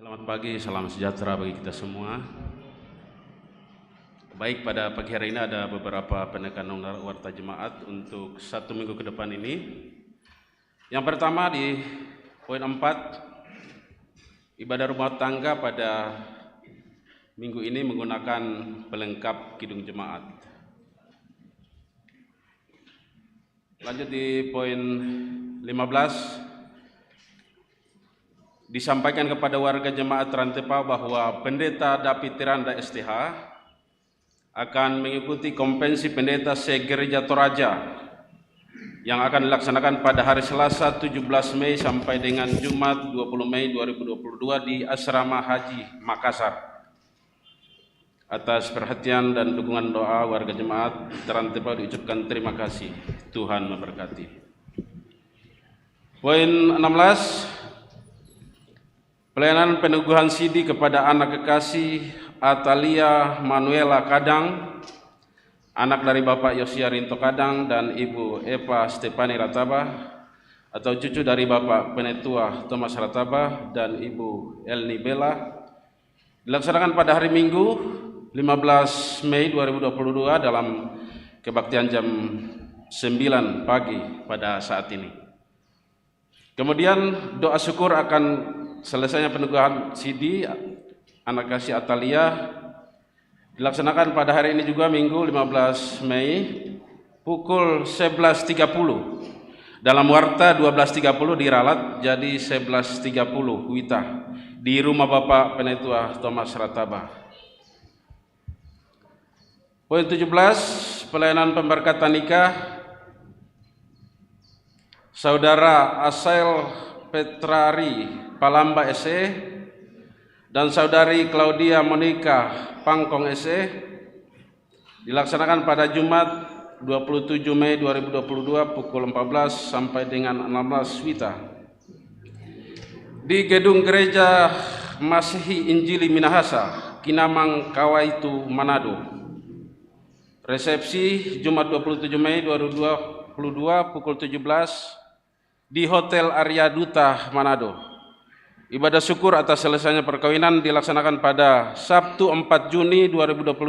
Selamat pagi, salam sejahtera bagi kita semua. Baik, pada pagi hari ini ada beberapa penekanan warta jemaat untuk 1 minggu ke depan ini. Yang pertama di poin 4, ibadah rumah tangga pada minggu ini menggunakan pelengkap kidung jemaat. Lanjut di poin 15, disampaikan kepada warga jemaat Rantepau bahwa Pendeta David Tiranda STH akan mengikuti konvensi pendeta se-Gereja Toraja yang akan dilaksanakan pada hari Selasa 17 Mei sampai dengan Jumat 20 Mei 2022 di Asrama Haji Makassar. Atas perhatian dan dukungan doa warga jemaat Rantepau diucapkan terima kasih. Tuhan memberkati. Poin 16, pelayanan peneguhan sidi kepada anak kekasih Atalia Manuela Kadang, anak dari Bapak Yosia Rinto Kadang dan Ibu Eva Stefani Rataba, atau cucu dari Bapak Penetua Thomas Rataba dan Ibu Elni Bella, dilaksanakan pada hari Minggu 15 Mei 2022 dalam kebaktian jam 9 pagi pada saat ini. Kemudian doa syukur akan selesainya peneguhan sidi anak kasih Atalia dilaksanakan pada hari ini juga Minggu 15 Mei pukul 11.30. Dalam warta 12.30 diralat jadi 11.30 Wita di rumah Bapak Penetua Thomas Rataba. Poin 17, pelayanan pemberkatan nikah Saudara Asael Petrari Palamba SE dan Saudari Claudia Monica Pangkong SE dilaksanakan pada Jumat 27 Mei 2022 pukul 14 sampai dengan 16 Wita di Gedung Gereja Masihi Injili Minahasa, Kinamang, Kawaitu, Manado. Resepsi Jumat 27 Mei 2022 pukul 17 di Hotel Arya Duta, Manado. Ibadah syukur atas selesainya perkawinan dilaksanakan pada Sabtu 4 Juni 2022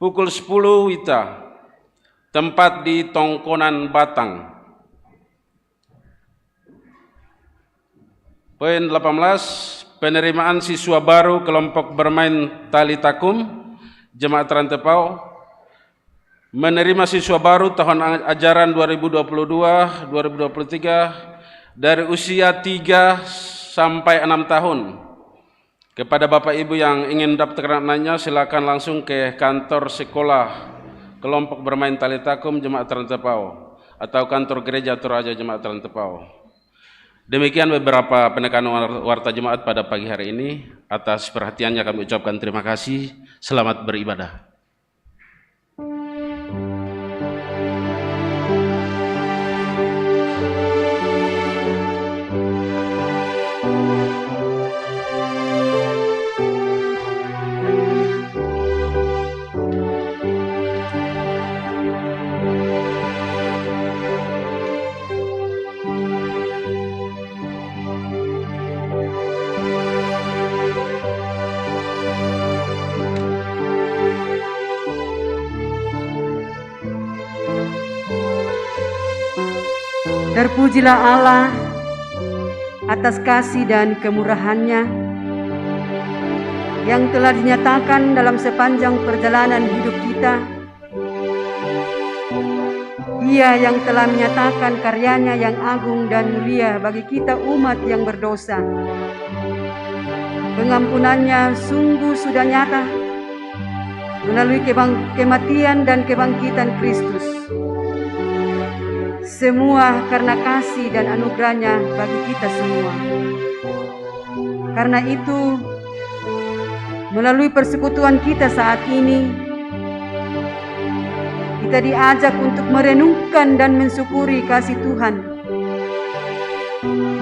pukul 10 Wita, tempat di Tongkonan, Batang. Poin 18, penerimaan siswa baru kelompok bermain tali takum Jemaat Rantepau menerima siswa baru tahun ajaran 2022-2023 dari usia 3 sampai 6 tahun. Kepada Bapak Ibu yang ingin mendaftarkan anaknya, silakan langsung ke kantor sekolah kelompok bermain tali takum Jemaat Rantepau atau kantor gereja Toraja Jemaat Rantepau. Demikian beberapa penekanan warta jemaat pada pagi hari ini. Atas perhatiannya kami ucapkan terima kasih. Selamat beribadah. Terpujilah Allah atas kasih dan kemurahan-Nya yang telah dinyatakan dalam sepanjang perjalanan hidup kita. Dia yang telah menyatakan karyanya yang agung dan mulia bagi kita umat yang berdosa. Pengampunannya sungguh sudah nyata melalui kematian dan kebangkitan Kristus. Semua karena kasih dan anugerah-Nya bagi kita semua. Karena itu, melalui persekutuan kita saat ini, kita diajak untuk merenungkan dan mensyukuri kasih Tuhan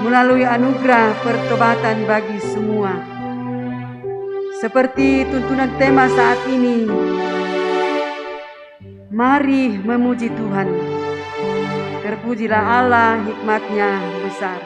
melalui anugerah pertobatan bagi semua. Seperti tuntunan tema saat ini, mari memuji Tuhan. Terpujilah Allah, hikmat-Nya besar.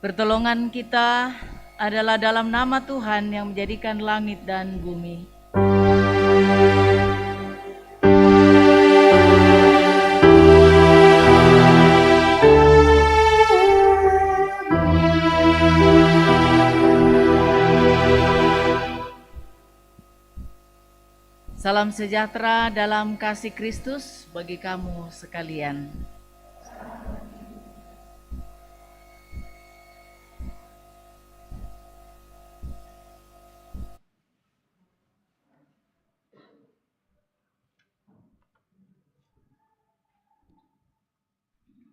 Pertolongan kita adalah dalam nama Tuhan yang menjadikan langit dan bumi. Salam sejahtera dalam kasih Kristus bagi kamu sekalian.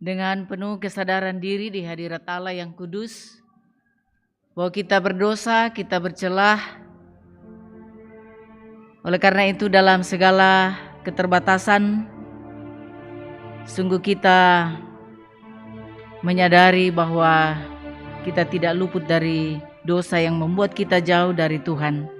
Dengan penuh kesadaran diri di hadirat Allah yang kudus, bahwa kita berdosa, kita bercelah. Oleh karena itu dalam segala keterbatasan, sungguh kita menyadari bahwa kita tidak luput dari dosa yang membuat kita jauh dari Tuhan.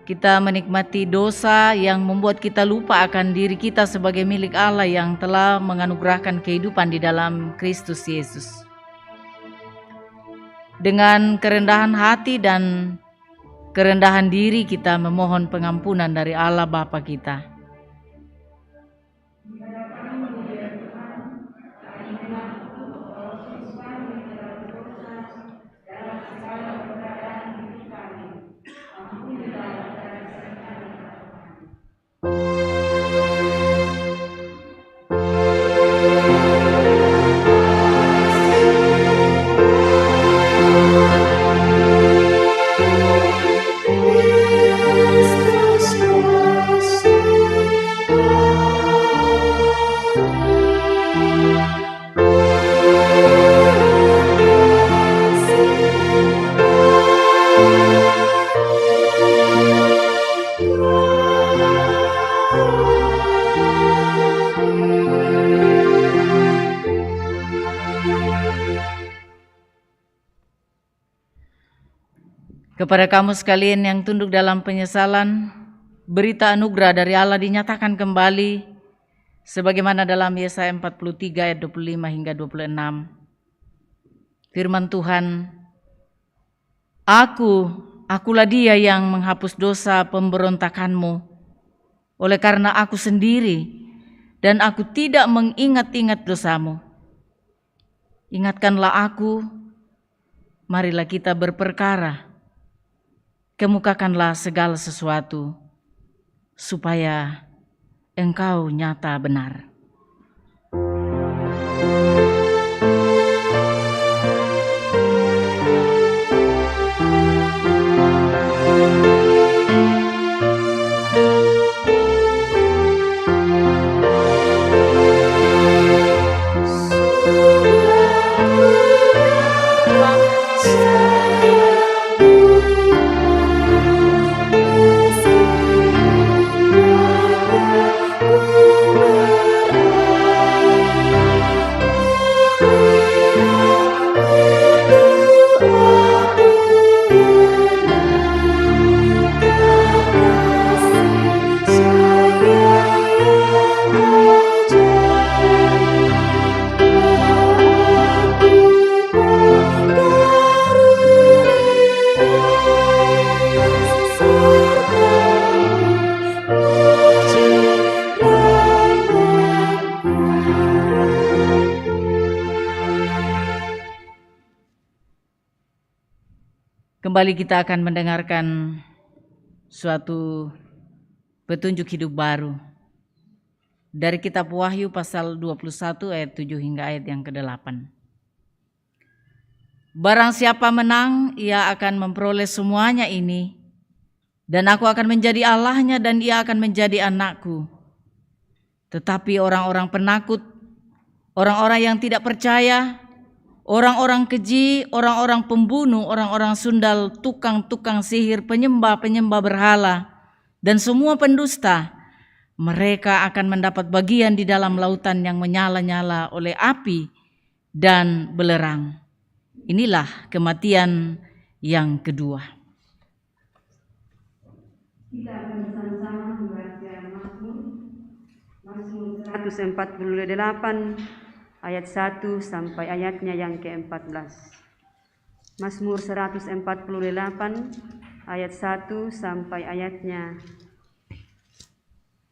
Kita menikmati dosa yang membuat kita lupa akan diri kita sebagai milik Allah yang telah menganugerahkan kehidupan di dalam Kristus Yesus. Dengan kerendahan hati dan kerendahan diri kita memohon pengampunan dari Allah Bapa kita. Kepada kamu sekalian yang tunduk dalam penyesalan, berita anugerah dari Allah dinyatakan kembali sebagaimana dalam Yesaya 43 ayat 25 hingga 26. Firman Tuhan, Akulah dia yang menghapus dosa pemberontakanmu, oleh karena aku sendiri dan aku tidak mengingat-ingat dosamu. Ingatkanlah aku, marilah kita berperkara. Kemukakanlah segala sesuatu, supaya engkau nyata benar. Kembali kita akan mendengarkan suatu petunjuk hidup baru dari kitab Wahyu pasal 21 ayat 7 hingga ayat yang ke-8. Barang siapa menang, ia akan memperoleh semuanya ini, dan aku akan menjadi Allahnya dan ia akan menjadi anakku. Tetapi orang-orang penakut, orang-orang yang tidak percaya, orang-orang keji, orang-orang pembunuh, orang-orang sundal, tukang-tukang sihir, penyembah-penyembah berhala, dan semua pendusta, mereka akan mendapat bagian di dalam lautan yang menyala-nyala oleh api dan belerang. Inilah kematian yang kedua. Kita akan bersama-sama membaca Mazmur 148 ayat 1 sampai ayatnya yang ke-14. Mazmur 148 ayat 1 sampai ayatnya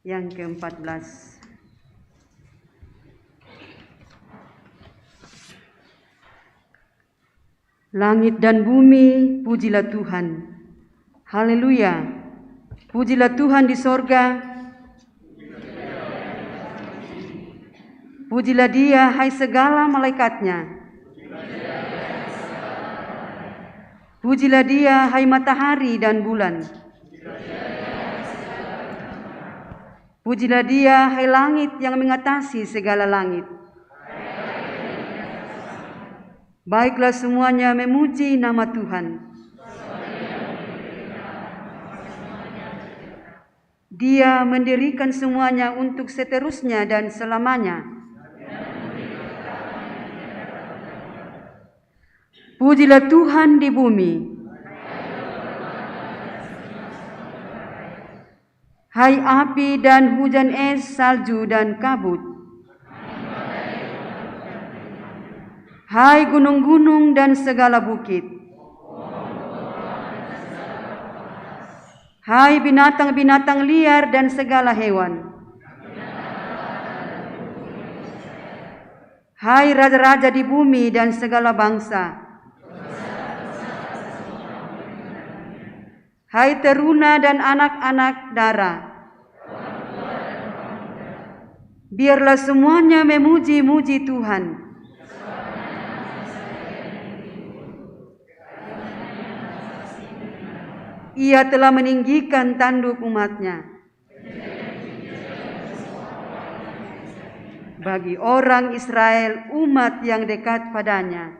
yang ke-14. Langit dan bumi, pujilah Tuhan. Haleluya. Pujilah Tuhan di sorga. Pujilah Dia, hai segala malaikatnya. Pujilah Dia, hai matahari dan bulan. Pujilah Dia, hai langit yang mengatasi segala langit. Baiklah semuanya memuji nama Tuhan. Dia mendirikan semuanya untuk seterusnya dan selamanya. Pujilah Tuhan di bumi. Hai api dan hujan es, salju dan kabut. Hai gunung-gunung dan segala bukit. Hai binatang-binatang liar dan segala hewan. Hai raja-raja di bumi dan segala bangsa. Hai teruna dan anak-anak dara. Biarlah semuanya memuji-muji Tuhan. Ia telah meninggikan tanduk umat-Nya bagi orang Israel, umat yang dekat padanya.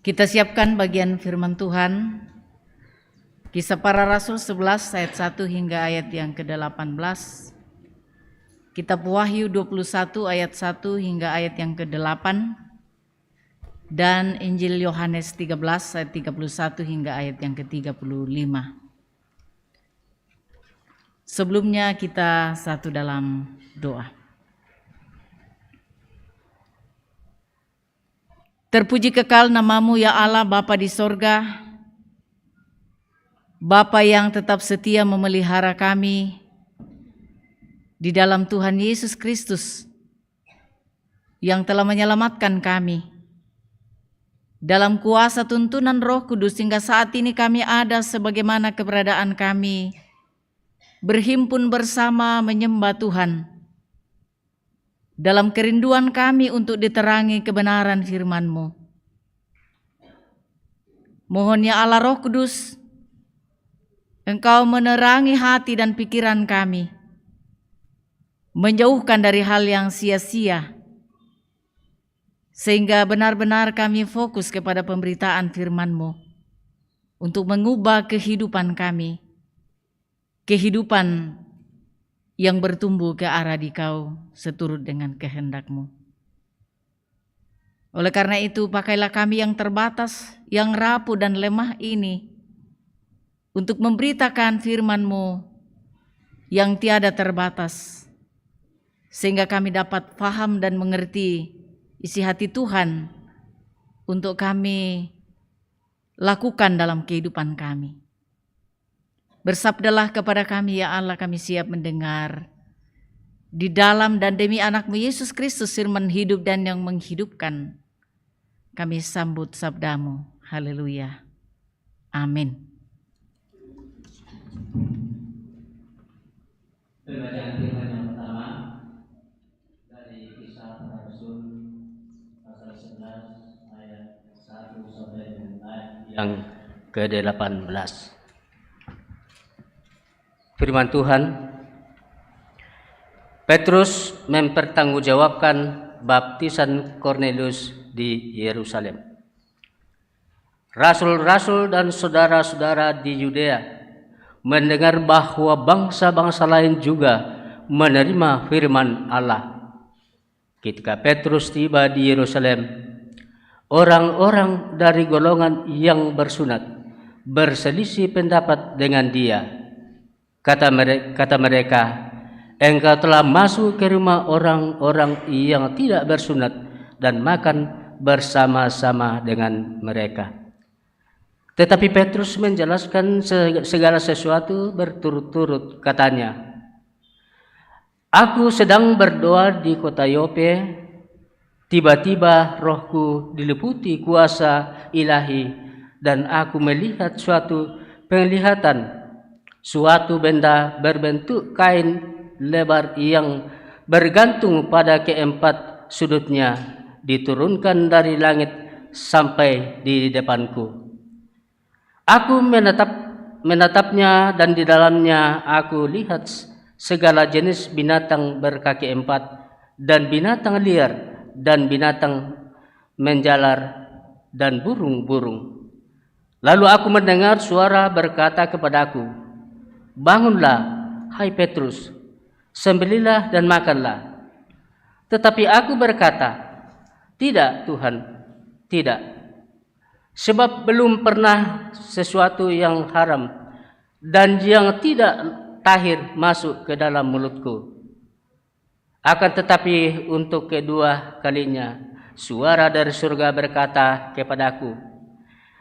Kita siapkan bagian firman Tuhan, Kisah Para Rasul 11 ayat 1 hingga ayat yang ke-18, Kitab Wahyu 21 ayat 1 hingga ayat yang ke-8, dan Injil Yohanes 13 ayat 31 hingga ayat yang ke-35. Sebelumnya kita satu dalam doa. Terpuji kekal nama-Mu ya Allah Bapa di sorga, Bapa yang tetap setia memelihara kami di dalam Tuhan Yesus Kristus yang telah menyelamatkan kami. Dalam kuasa tuntunan Roh Kudus hingga saat ini kami ada sebagaimana keberadaan kami, berhimpun bersama menyembah Tuhan. Dalam kerinduan kami untuk diterangi kebenaran firman-Mu. Mohon ya Allah Roh Kudus, Engkau menerangi hati dan pikiran kami, menjauhkan dari hal yang sia-sia, sehingga benar-benar kami fokus kepada pemberitaan firman-Mu untuk mengubah kehidupan kami, kehidupan yang bertumbuh ke arah Dikau seturut dengan kehendak-Mu. Oleh karena itu, pakailah kami yang terbatas, yang rapuh dan lemah ini untuk memberitakan firman-Mu yang tiada terbatas, sehingga kami dapat paham dan mengerti isi hati Tuhan untuk kami lakukan dalam kehidupan kami. Bersabdalah kepada kami, ya Allah, kami siap mendengar. Di dalam dan demi anak-Mu Yesus Kristus, firman hidup dan yang menghidupkan, kami sambut sabda-Mu. Haleluya. Amin. Pembacaan firman yang pertama dari Kisah Para Rasul pasal 11 ayat 1 sampai dengan ayat yang ke-18. Firman Tuhan, Petrus mempertanggungjawabkan baptisan Kornelius di Yerusalem. Rasul-rasul dan saudara-saudara di Yudea mendengar bahwa bangsa-bangsa lain juga menerima firman Allah. Ketika Petrus tiba di Yerusalem, orang-orang dari golongan yang bersunat berselisih pendapat dengan dia. Kata mereka, engkau telah masuk ke rumah orang-orang yang tidak bersunat dan makan bersama-sama dengan mereka. Tetapi Petrus menjelaskan segala sesuatu berturut-turut, katanya, aku sedang berdoa di kota Yope, tiba-tiba rohku diliputi kuasa ilahi dan aku melihat suatu penglihatan, suatu benda berbentuk kain lebar yang bergantung pada keempat sudutnya diturunkan dari langit sampai di depanku. Aku menatapnya dan di dalamnya aku lihat segala jenis binatang berkaki empat dan binatang liar dan binatang menjalar dan burung-burung. Lalu aku mendengar suara berkata kepadaku, bangunlah, hai Petrus, sembelihlah dan makanlah. Tetapi aku berkata, tidak Tuhan, tidak. Sebab belum pernah sesuatu yang haram dan yang tidak tahir masuk ke dalam mulutku. Akan tetapi untuk kedua kalinya, suara dari surga berkata kepadaku,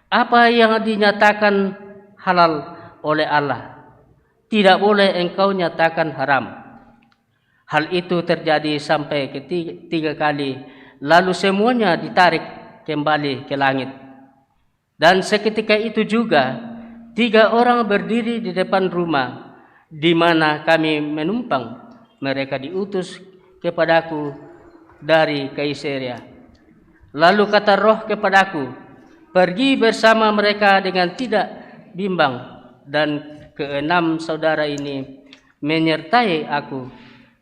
apa yang dinyatakan halal oleh Allah, tidak boleh engkau nyatakan haram. Hal itu terjadi sampai ketiga kali, lalu semuanya ditarik kembali ke langit. Dan seketika itu juga 3 orang berdiri di depan rumah di mana kami menumpang. Mereka diutus kepadaku dari Kaisarea. Lalu kata Roh kepadaku, pergi bersama mereka dengan tidak bimbang. Dan 6 saudara ini menyertai aku.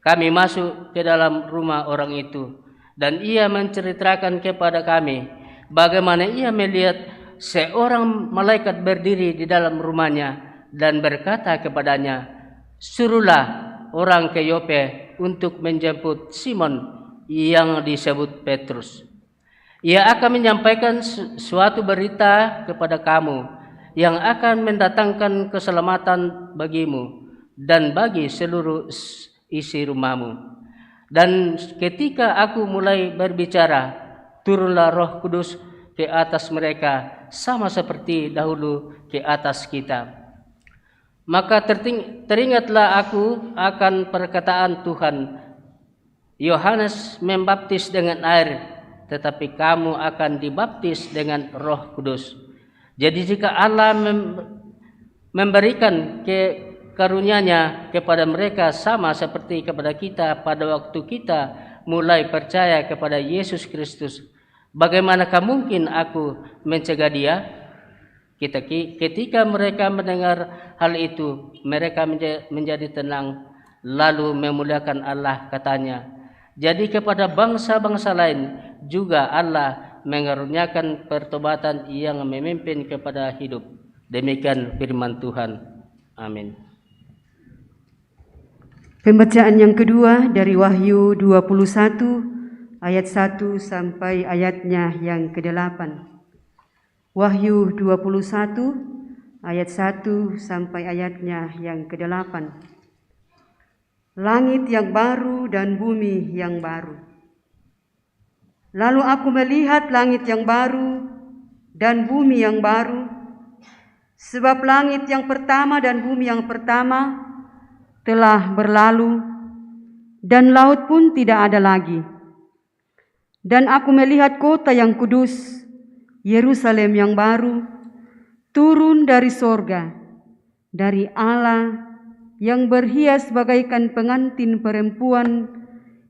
Kami masuk ke dalam rumah orang itu, dan ia menceritakan kepada kami bagaimana ia melihat seorang malaikat berdiri di dalam rumahnya dan berkata kepadanya, suruhlah orang ke Yope untuk menjemput Simon yang disebut Petrus. Ia akan menyampaikan suatu berita kepada kamu yang akan mendatangkan keselamatan bagimu dan bagi seluruh isi rumahmu. Dan ketika aku mulai berbicara, turunlah Roh Kudus ke atas mereka sama seperti dahulu ke atas kita. Maka teringatlah aku akan perkataan Tuhan, Yohanes membaptis dengan air, tetapi kamu akan dibaptis dengan Roh Kudus. Jadi jika Allah memberikan karunia-Nya kepada mereka sama seperti kepada kita pada waktu kita mulai percaya kepada Yesus Kristus, bagaimanakah mungkin aku mencegah dia? Ketika mereka mendengar hal itu, mereka menjadi tenang, lalu memuliakan Allah, katanya. Jadi kepada bangsa-bangsa lain juga Allah mengaruniakan pertobatan yang memimpin kepada hidup. Demikian firman Tuhan. Amin. Pembacaan yang kedua dari Wahyu 21 ayat 1 sampai ayatnya yang ke-8. Wahyu 21 ayat 1 sampai ayatnya yang ke-8. langit yang baru dan bumi yang baru. Lalu aku melihat langit yang baru dan bumi yang baru, sebab langit yang pertama dan bumi yang pertama telah berlalu, dan laut pun tidak ada lagi. Dan aku melihat kota yang kudus, Yerusalem yang baru, turun dari sorga, dari Allah, yang berhias bagaikan pengantin perempuan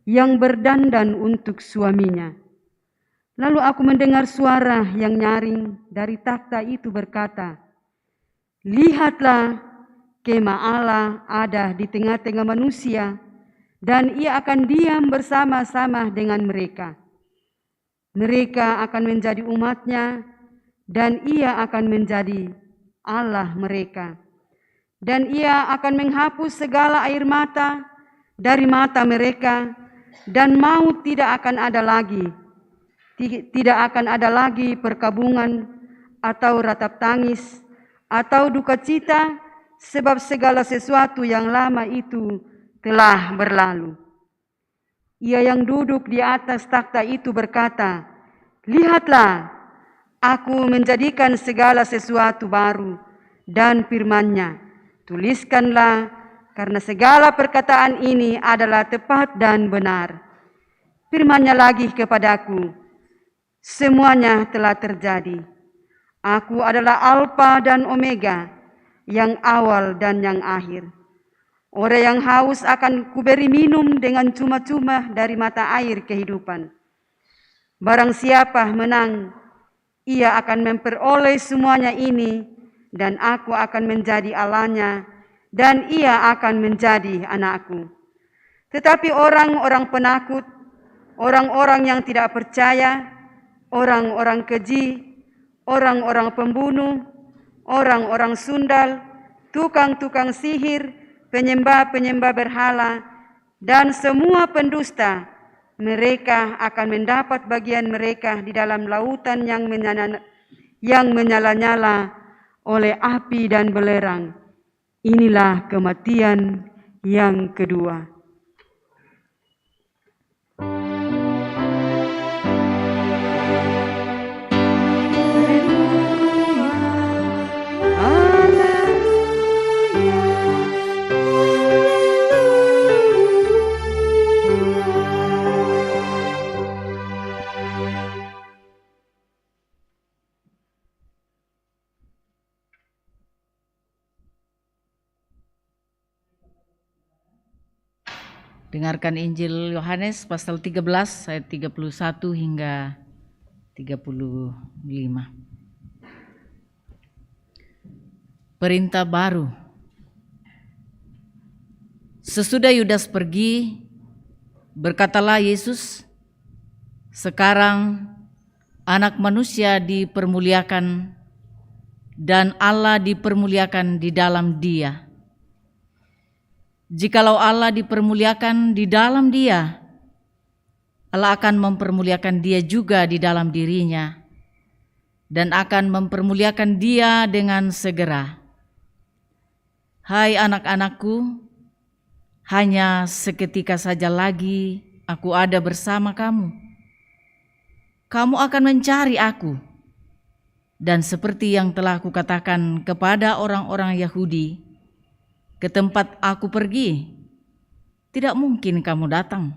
yang berdandan untuk suaminya. Lalu aku mendengar suara yang nyaring dari takhta itu berkata, "Lihatlah, kemah Allah ada di tengah-tengah manusia, dan ia akan diam bersama-sama dengan mereka. Mereka akan menjadi umatnya, dan ia akan menjadi Allah mereka. Dan ia akan menghapus segala air mata dari mata mereka, dan maut tidak akan ada lagi. Tidak akan ada lagi perkabungan atau ratap tangis atau duka cita, sebab segala sesuatu yang lama itu telah berlalu." Ia yang duduk di atas takhta itu berkata, "Lihatlah, aku menjadikan segala sesuatu baru." Dan firman-Nya, "Tuliskanlah, karena segala perkataan ini adalah tepat dan benar." Firman-Nya lagi kepadaku, "Semuanya telah terjadi. Aku adalah Alfa dan Omega, yang awal dan yang akhir. Orang yang haus akan kuberi minum dengan cuma-cuma dari mata air kehidupan. Barang siapa menang, ia akan memperoleh semuanya ini, dan aku akan menjadi Allahnya, dan ia akan menjadi anakku. Tetapi orang-orang penakut, orang-orang yang tidak percaya, orang-orang keji, orang-orang pembunuh, orang-orang sundal, tukang-tukang sihir, penyembah-penyembah berhala, dan semua pendusta, mereka akan mendapat bagian mereka di dalam lautan yang menyala-nyala oleh api dan belerang. Inilah kematian yang kedua." Dengarkan Injil Yohanes pasal 13 ayat 31 hingga 35. Perintah baru. Sesudah Yudas pergi, berkatalah Yesus, "Sekarang Anak Manusia dipermuliakan dan Allah dipermuliakan di dalam Dia. Jikalau Allah dipermuliakan di dalam Dia, Allah akan mempermuliakan Dia juga di dalam dirinya, dan akan mempermuliakan Dia dengan segera. Hai anak-anakku, hanya seketika saja lagi aku ada bersama kamu. Kamu akan mencari aku, dan seperti yang telah kukatakan kepada orang-orang Yahudi, ke tempat aku pergi, tidak mungkin kamu datang.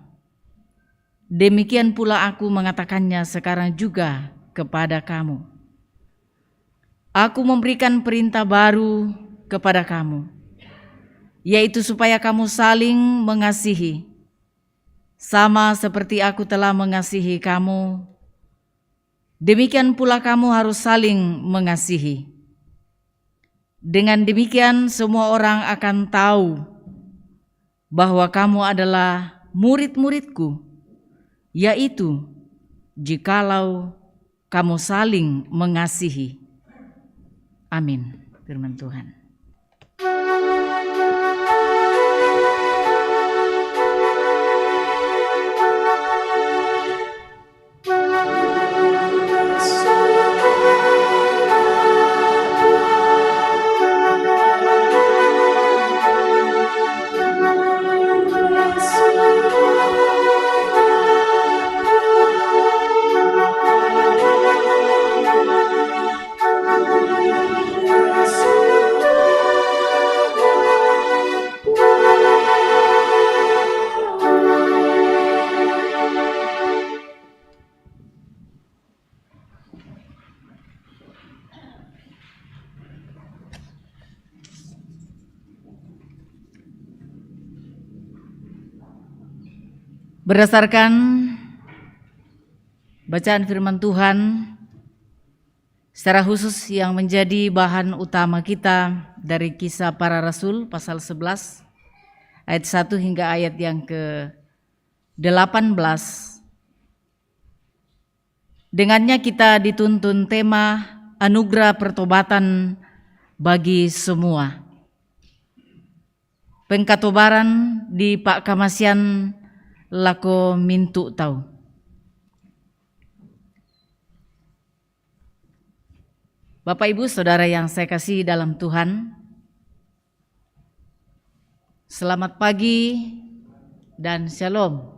Demikian pula aku mengatakannya sekarang juga kepada kamu. Aku memberikan perintah baru kepada kamu, yaitu supaya kamu saling mengasihi. Sama seperti aku telah mengasihi kamu, demikian pula kamu harus saling mengasihi. Dengan demikian semua orang akan tahu bahwa kamu adalah murid-muridku, yaitu jikalau kamu saling mengasihi." Amin. Firman Tuhan. Berdasarkan bacaan firman Tuhan, secara khusus yang menjadi bahan utama kita dari Kisah Para Rasul pasal 11 ayat 1 hingga ayat yang ke-18. Dengannya kita dituntun tema anugerah pertobatan bagi semua. Pengkatobaran di Pak Kamasian lako mintu tahu. Bapak Ibu Saudara yang saya kasih dalam Tuhan, selamat pagi dan shalom.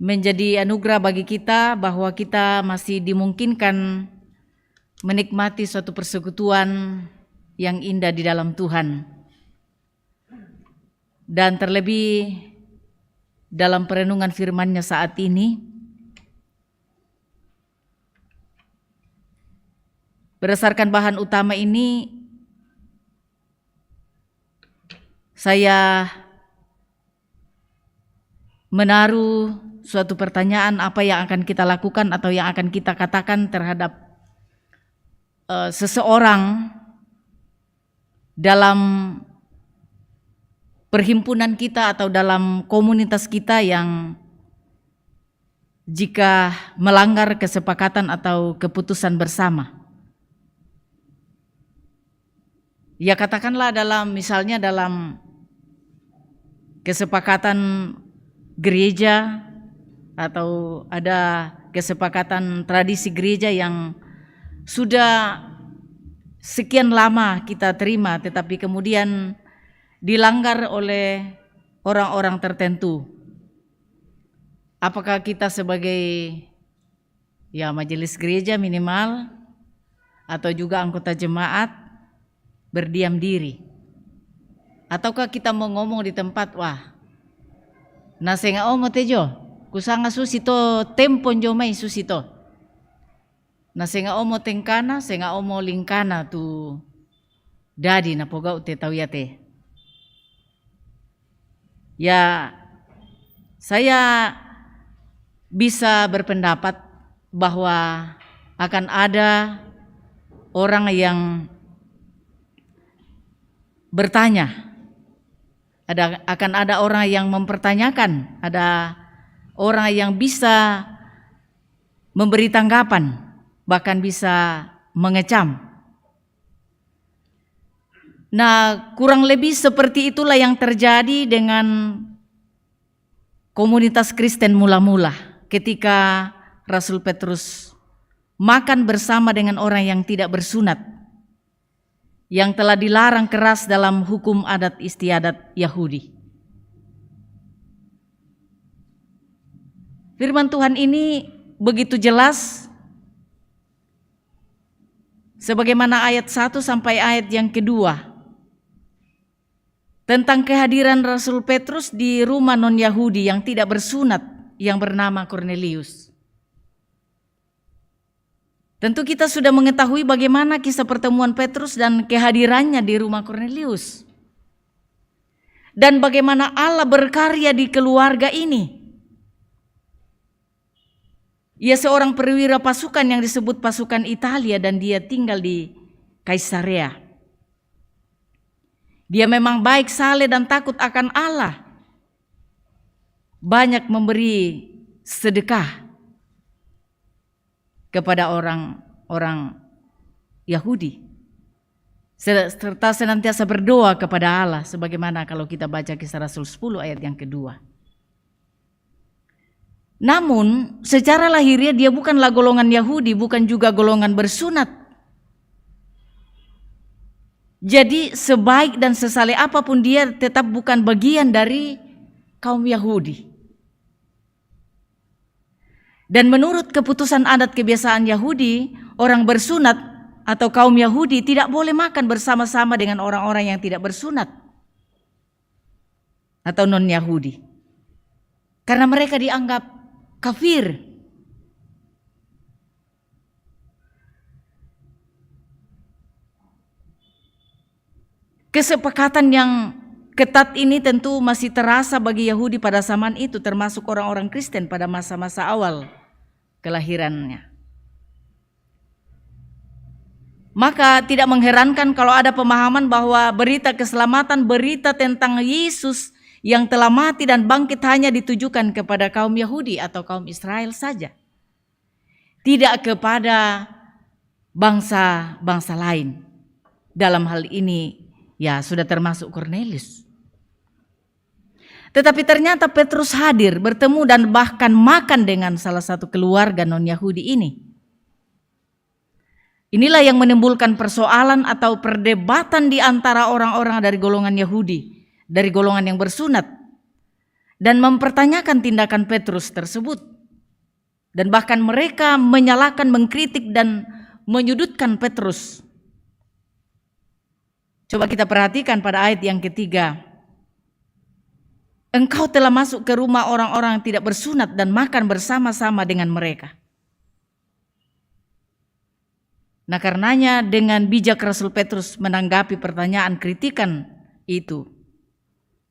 Menjadi anugerah bagi kita bahwa kita masih dimungkinkan menikmati suatu persekutuan yang indah di dalam Tuhan. Dan terlebih dalam perenungan firman-Nya saat ini, berdasarkan bahan utama ini, saya menaruh suatu pertanyaan apa yang akan kita lakukan atau yang akan kita katakan terhadap seseorang dalam perhimpunan kita atau dalam komunitas kita yang jika melanggar kesepakatan atau keputusan bersama. Ya katakanlah misalnya dalam kesepakatan gereja atau ada kesepakatan tradisi gereja yang sudah sekian lama kita terima tetapi kemudian dilanggar oleh orang-orang tertentu. Apakah kita sebagai majelis gereja minimal atau juga anggota jemaat berdiam diri? Ataukah kita mau ngomong di tempat, nasenga omo tejo, kusanga susito tempon jo mai susito. Nasenga omo tengkana, senga omo lingkana tu dadi na pogau te tauyate. Ya, saya bisa berpendapat bahwa akan ada orang yang bertanya, akan ada orang yang mempertanyakan, ada orang yang bisa memberi tanggapan, bahkan bisa mengecam. Nah, kurang lebih seperti itulah yang terjadi dengan komunitas Kristen mula-mula ketika Rasul Petrus makan bersama dengan orang yang tidak bersunat, yang telah dilarang keras dalam hukum adat istiadat Yahudi. Firman Tuhan ini begitu jelas, sebagaimana ayat 1 sampai ayat yang kedua, tentang kehadiran Rasul Petrus di rumah non-Yahudi yang tidak bersunat yang bernama Kornelius. Tentu kita sudah mengetahui bagaimana kisah pertemuan Petrus dan kehadirannya di rumah Kornelius. Dan bagaimana Allah berkarya di keluarga ini. Ia seorang perwira pasukan yang disebut pasukan Italia dan dia tinggal di Kaisarea. Dia memang baik, saleh dan takut akan Allah. Banyak memberi sedekah kepada orang-orang Yahudi, serta senantiasa berdoa kepada Allah, sebagaimana kalau kita baca Kisah Rasul 10 ayat yang kedua. Namun secara lahiriah dia bukanlah golongan Yahudi, bukan juga golongan bersunat. Jadi sebaik dan sesaleh apapun dia tetap bukan bagian dari kaum Yahudi. Dan menurut keputusan adat kebiasaan Yahudi, orang bersunat atau kaum Yahudi tidak boleh makan bersama-sama dengan orang-orang yang tidak bersunat atau non-Yahudi. Karena mereka dianggap kafir. Kesepakatan yang ketat ini tentu masih terasa bagi Yahudi pada zaman itu, termasuk orang-orang Kristen pada masa-masa awal kelahirannya. Maka tidak mengherankan kalau ada pemahaman bahwa berita keselamatan, berita tentang Yesus yang telah mati dan bangkit hanya ditujukan kepada kaum Yahudi atau kaum Israel saja. Tidak kepada bangsa-bangsa lain. Dalam hal ini ya sudah termasuk Kornelius. Tetapi ternyata Petrus hadir, bertemu dan bahkan makan dengan salah satu keluarga non-Yahudi ini. Inilah yang menimbulkan persoalan atau perdebatan di antara orang-orang dari golongan Yahudi, dari golongan yang bersunat, dan mempertanyakan tindakan Petrus tersebut. Dan bahkan mereka menyalahkan, mengkritik dan menyudutkan Petrus. Coba kita perhatikan pada ayat yang ketiga. Engkau telah masuk ke rumah orang-orang yang tidak bersunat dan makan bersama-sama dengan mereka. Nah, karenanya dengan bijak Rasul Petrus menanggapi pertanyaan kritikan itu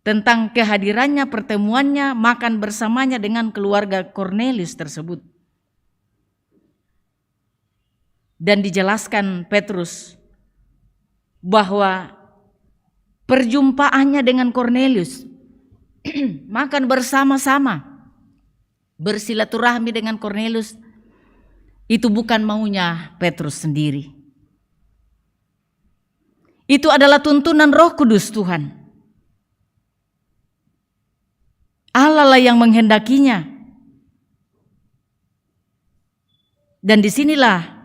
tentang kehadirannya, pertemuannya, makan bersamanya dengan keluarga Kornelius tersebut. Dan dijelaskan Petrus bahwa perjumpaannya dengan Kornelius, makan bersama-sama, bersilaturahmi dengan Kornelius, itu bukan maunya Petrus sendiri. Itu adalah tuntunan Roh Kudus Tuhan. Allah lah yang menghendakinya. Dan disinilah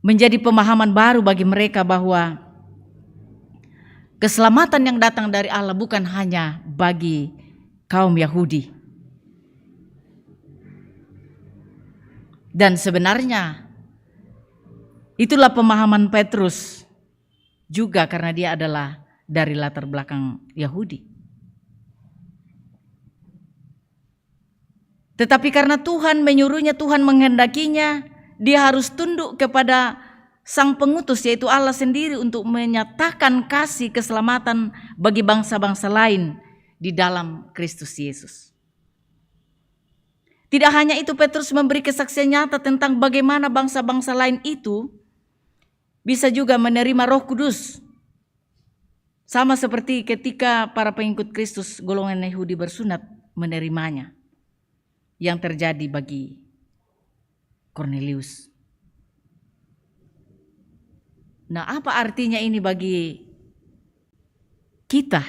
menjadi pemahaman baru bagi mereka bahwa keselamatan yang datang dari Allah bukan hanya bagi kaum Yahudi. Dan sebenarnya itulah pemahaman Petrus juga karena dia adalah dari latar belakang Yahudi. Tetapi karena Tuhan menyuruhnya, Tuhan menghendakinya, dia harus tunduk kepada Sang Pengutus yaitu Allah sendiri untuk menyatakan kasih keselamatan bagi bangsa-bangsa lain di dalam Kristus Yesus. Tidak hanya itu, Petrus memberi kesaksian nyata tentang bagaimana bangsa-bangsa lain itu bisa juga menerima Roh Kudus. Sama seperti ketika para pengikut Kristus golongan Yahudi bersunat menerimanya. Yang terjadi bagi Kornelius. Nah, apa artinya ini bagi kita?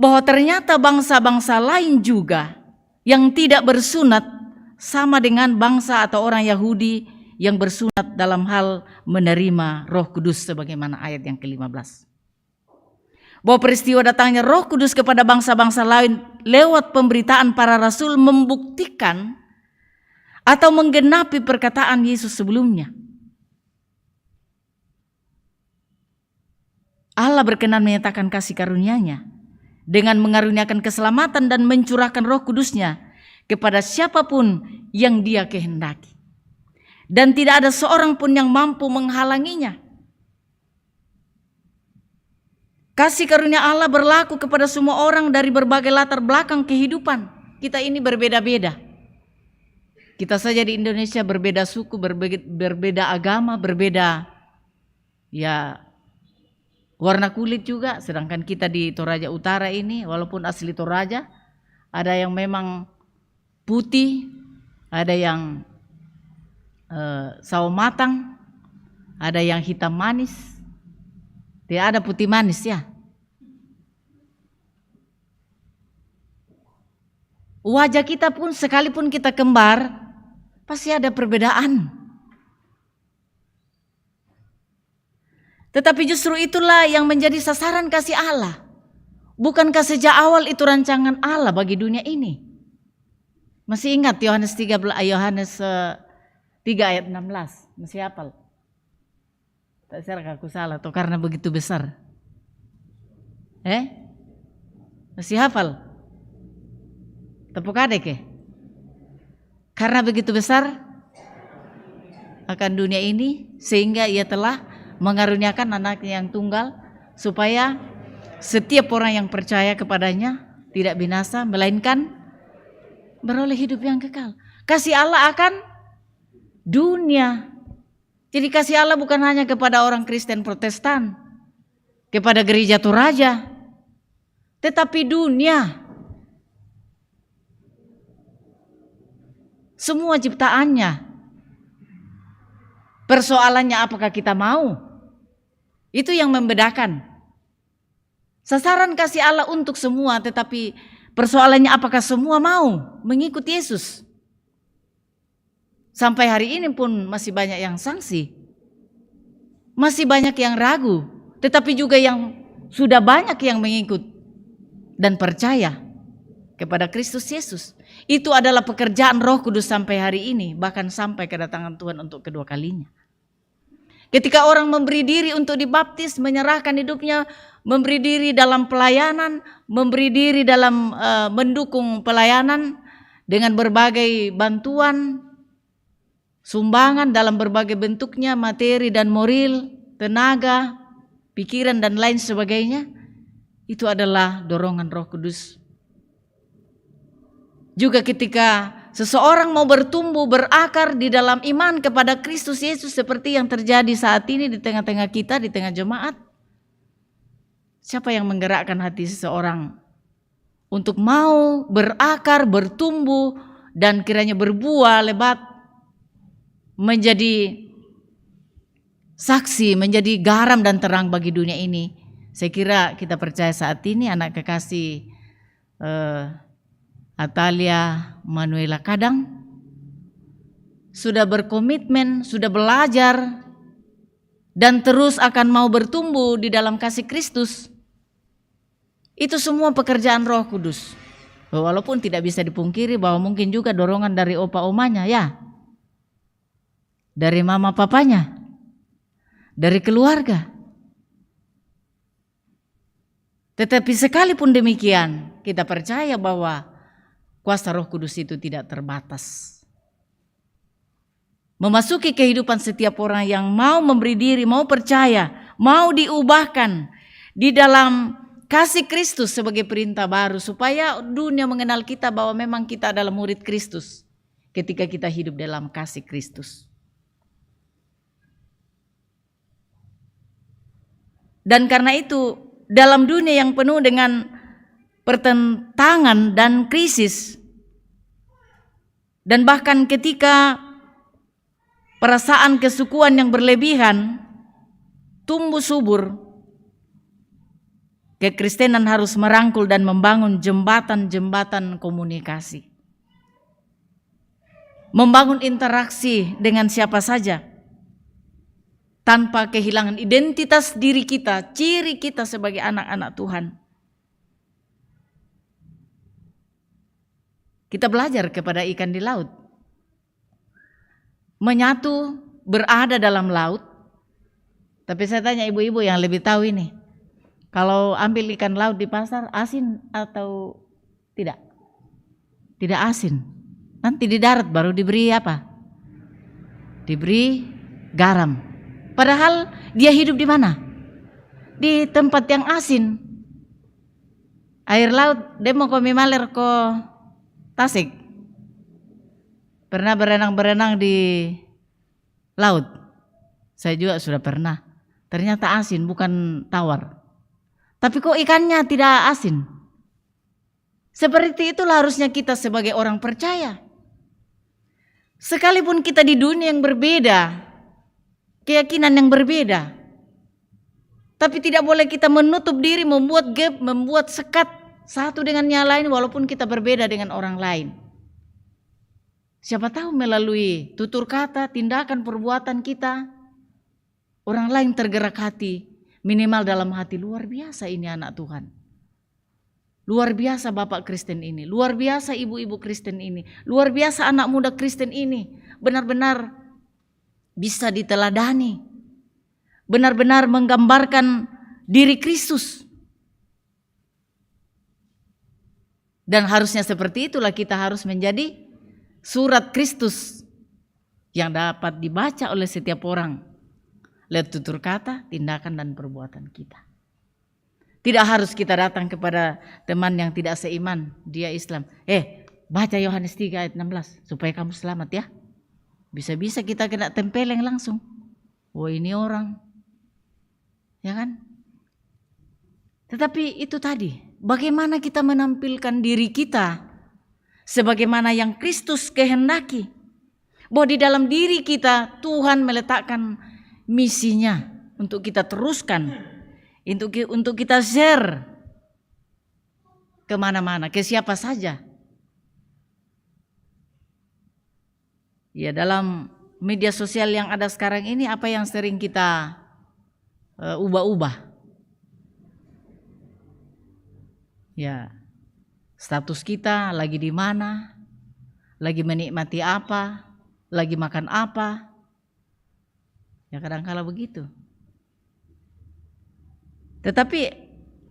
Bahwa ternyata bangsa-bangsa lain juga yang tidak bersunat sama dengan bangsa atau orang Yahudi yang bersunat dalam hal menerima Roh Kudus sebagaimana ayat yang ke-15. Bahwa peristiwa datangnya Roh Kudus kepada bangsa-bangsa lain lewat pemberitaan para rasul membuktikan atau menggenapi perkataan Yesus sebelumnya. Allah berkenan menyatakan kasih karunia-Nya dengan mengaruniakan keselamatan dan mencurahkan Roh Kudus-Nya kepada siapapun yang Dia kehendaki. Dan tidak ada seorang pun yang mampu menghalanginya. Kasih karunia Allah berlaku kepada semua orang dari berbagai latar belakang kehidupan. Kita ini berbeda-beda. Kita saja di Indonesia berbeda suku, berbeda agama, berbeda ya warna kulit juga. Sedangkan kita di Toraja Utara ini walaupun asli Toraja, ada yang memang putih, ada yang sawo matang, ada yang hitam manis. Tidak ada putih manis ya. Wajah kita pun sekalipun kita kembar, pasti ada perbedaan. Tetapi justru itulah yang menjadi sasaran kasih Allah. Bukankah sejak awal itu rancangan Allah bagi dunia ini? Masih ingat Yohanes 3 ayat 16? Masih hafal? Tak serah aku salah atau karena begitu besar? Masih hafal? Tepuk adek ya? Karena begitu besar akan dunia ini sehingga Ia telah mengaruniakan anaknya yang tunggal supaya setiap orang yang percaya kepadanya tidak binasa, melainkan beroleh hidup yang kekal. Kasih Allah akan dunia. Jadi kasih Allah bukan hanya kepada orang Kristen Protestan, kepada gereja Toraja, tetapi dunia. Semua ciptaannya. Persoalannya apakah kita mau? Itu yang membedakan. Sasaran kasih Allah untuk semua, tetapi persoalannya apakah semua mau mengikut Yesus? Sampai hari ini pun masih banyak yang sangsi. Masih banyak yang ragu, tetapi juga yang sudah banyak yang mengikut dan percaya kepada Kristus Yesus. Itu adalah pekerjaan Roh Kudus sampai hari ini, bahkan sampai kedatangan Tuhan untuk kedua kalinya. Ketika orang memberi diri untuk dibaptis, menyerahkan hidupnya, memberi diri dalam pelayanan, memberi diri dalam mendukung pelayanan dengan berbagai bantuan, sumbangan dalam berbagai bentuknya, materi dan moral, tenaga, pikiran dan lain sebagainya, itu adalah dorongan Roh Kudus. Juga ketika seseorang mau bertumbuh, berakar di dalam iman kepada Kristus Yesus seperti yang terjadi saat ini di tengah-tengah kita, di tengah jemaat. Siapa yang menggerakkan hati seseorang untuk mau berakar, bertumbuh, dan kiranya berbuah lebat, menjadi saksi, menjadi garam dan terang bagi dunia ini? Saya kira kita percaya saat ini anak kekasih Atalia Manuela Kadang sudah berkomitmen, sudah belajar, dan terus akan mau bertumbuh di dalam kasih Kristus. Itu semua pekerjaan Roh Kudus. Walaupun tidak bisa dipungkiri bahwa mungkin juga dorongan dari opa omanya, ya, dari mama papanya, dari keluarga. Tetapi sekalipun demikian, kita percaya bahwa kuasa Roh Kudus itu tidak terbatas. Memasuki kehidupan setiap orang yang mau memberi diri, mau percaya, mau diubahkan di dalam kasih Kristus sebagai perintah baru, supaya dunia mengenal kita bahwa memang kita adalah murid Kristus ketika kita hidup dalam kasih Kristus. Dan karena itu, dalam dunia yang penuh dengan pertentangan dan krisis, dan bahkan ketika perasaan kesukuan yang berlebihan tumbuh subur, kekristenan harus merangkul dan membangun jembatan-jembatan komunikasi, membangun interaksi dengan siapa saja tanpa kehilangan identitas diri kita, ciri kita sebagai anak-anak Tuhan. Kita belajar kepada ikan di laut, menyatu, berada dalam laut. Tapi saya tanya ibu-ibu yang lebih tahu ini, kalau ambil ikan laut di pasar, asin atau tidak? Tidak asin. Nanti di darat baru diberi apa? Diberi garam. Padahal dia hidup di mana? Di tempat yang asin. Air laut, demo komi maler ko Tasik. Pernah berenang-berenang di laut? Saya juga sudah pernah. Ternyata asin, bukan tawar. Tapi kok ikannya tidak asin? Seperti itulah harusnya kita sebagai orang percaya. Sekalipun kita di dunia yang berbeda, keyakinan yang berbeda, tapi tidak boleh kita menutup diri, membuat gap, membuat sekat satu dengan yang lain walaupun kita berbeda dengan orang lain. Siapa tahu melalui tutur kata, tindakan, perbuatan kita, orang lain tergerak hati, minimal dalam hati, luar biasa ini anak Tuhan. Luar biasa Bapak Kristen ini, luar biasa ibu-ibu Kristen ini, luar biasa anak muda Kristen ini, benar-benar bisa diteladani, benar-benar menggambarkan diri Kristus. Dan harusnya seperti itulah kita harus menjadi surat Kristus yang dapat dibaca oleh setiap orang lewat tutur kata, tindakan dan perbuatan kita. Tidak harus kita datang kepada teman yang tidak seiman, dia Islam. Baca Yohanes 3 ayat 16 supaya kamu selamat ya. Bisa-bisa kita kena tempeleng langsung. Oh ini orang. Ya kan? Tetapi itu tadi, bagaimana kita menampilkan diri kita sebagaimana yang Kristus kehendaki. Bahwa di dalam diri kita Tuhan meletakkan misinya untuk kita teruskan. Untuk kita share kemana-mana, ke siapa saja. Ya, dalam media sosial yang ada sekarang ini, apa yang sering kita ubah-ubah? Ya, status kita lagi di mana, lagi menikmati apa, lagi makan apa. Ya kadang-kala begitu. Tetapi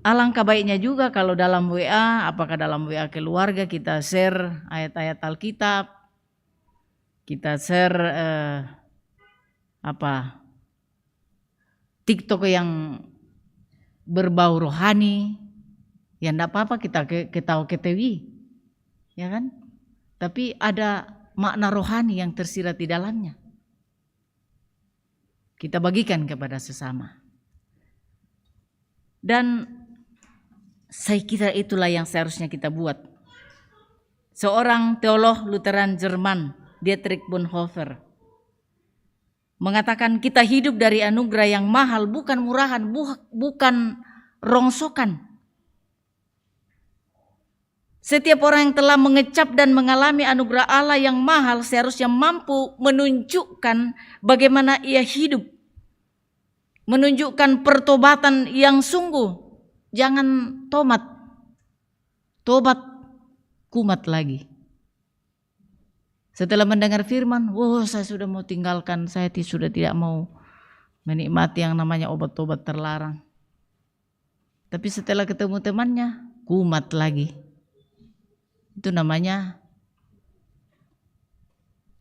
alangkah baiknya juga kalau dalam WA, apakah dalam WA keluarga kita share ayat-ayat Alkitab, kita share TikTok yang berbau rohani, ya enggak apa-apa kita ketahui, ya kan? Tapi ada makna rohani yang tersirat di dalamnya. Kita bagikan kepada sesama. Dan saya kira itulah yang seharusnya kita buat. Seorang teolog Lutheran Jerman, Dietrich Bonhoeffer, mengatakan kita hidup dari anugerah yang mahal, bukan murahan, bukan rongsokan. Setiap orang yang telah mengecap dan mengalami anugerah Allah yang mahal seharusnya mampu menunjukkan bagaimana ia hidup. Menunjukkan pertobatan yang sungguh. Jangan tobat kumat lagi. Setelah mendengar firman, saya sudah mau tinggalkan, saya sudah tidak mau menikmati yang namanya obat-obat terlarang. Tapi setelah ketemu temannya, kumat lagi. Itu namanya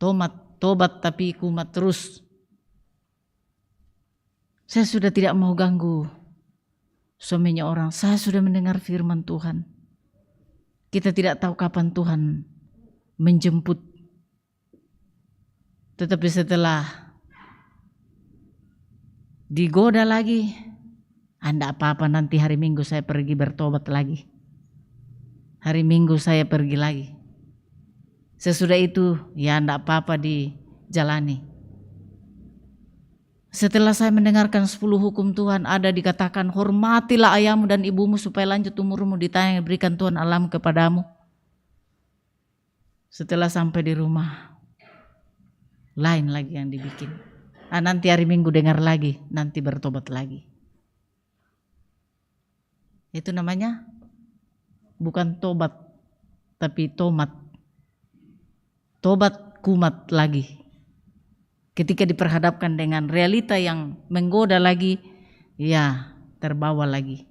tobat tapi kumat terus. Saya sudah tidak mau ganggu suaminya orang. Saya sudah mendengar firman Tuhan. Kita tidak tahu kapan Tuhan menjemput. Tetapi setelah digoda lagi, anda apa-apa nanti hari Minggu saya pergi bertobat lagi. Hari Minggu saya pergi lagi. Sesudah itu ya anda apa-apa dijalani. Setelah saya mendengarkan 10 hukum Tuhan, ada dikatakan hormatilah ayahmu dan ibumu supaya lanjut umurmu di tanah yang diberikan Tuhan Allahmu kepadamu. Setelah sampai di rumah, lain lagi yang dibikin. Nanti hari Minggu dengar lagi, nanti bertobat lagi. Itu namanya bukan tobat, tapi tomat. Tobat kumat lagi. Ketika diperhadapkan dengan realita yang menggoda lagi, ya terbawa lagi.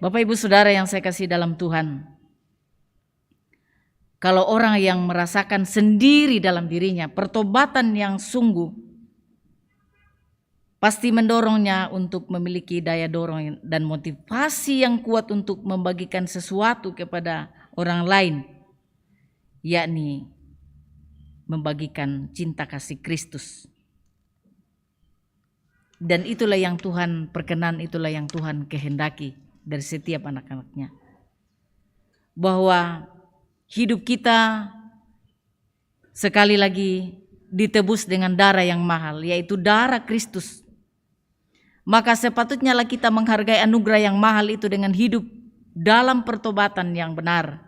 Bapak Ibu Saudara yang saya kasih dalam Tuhan, kalau orang yang merasakan sendiri dalam dirinya pertobatan yang sungguh, pasti mendorongnya untuk memiliki daya dorong dan motivasi yang kuat untuk membagikan sesuatu kepada orang lain, yakni membagikan cinta kasih Kristus. Dan itulah yang Tuhan perkenan, itulah yang Tuhan kehendaki dari setiap anak-anaknya. Bahwa hidup kita sekali lagi ditebus dengan darah yang mahal, yaitu darah Kristus. Maka sepatutnya lah kita menghargai anugerah yang mahal itu dengan hidup dalam pertobatan yang benar.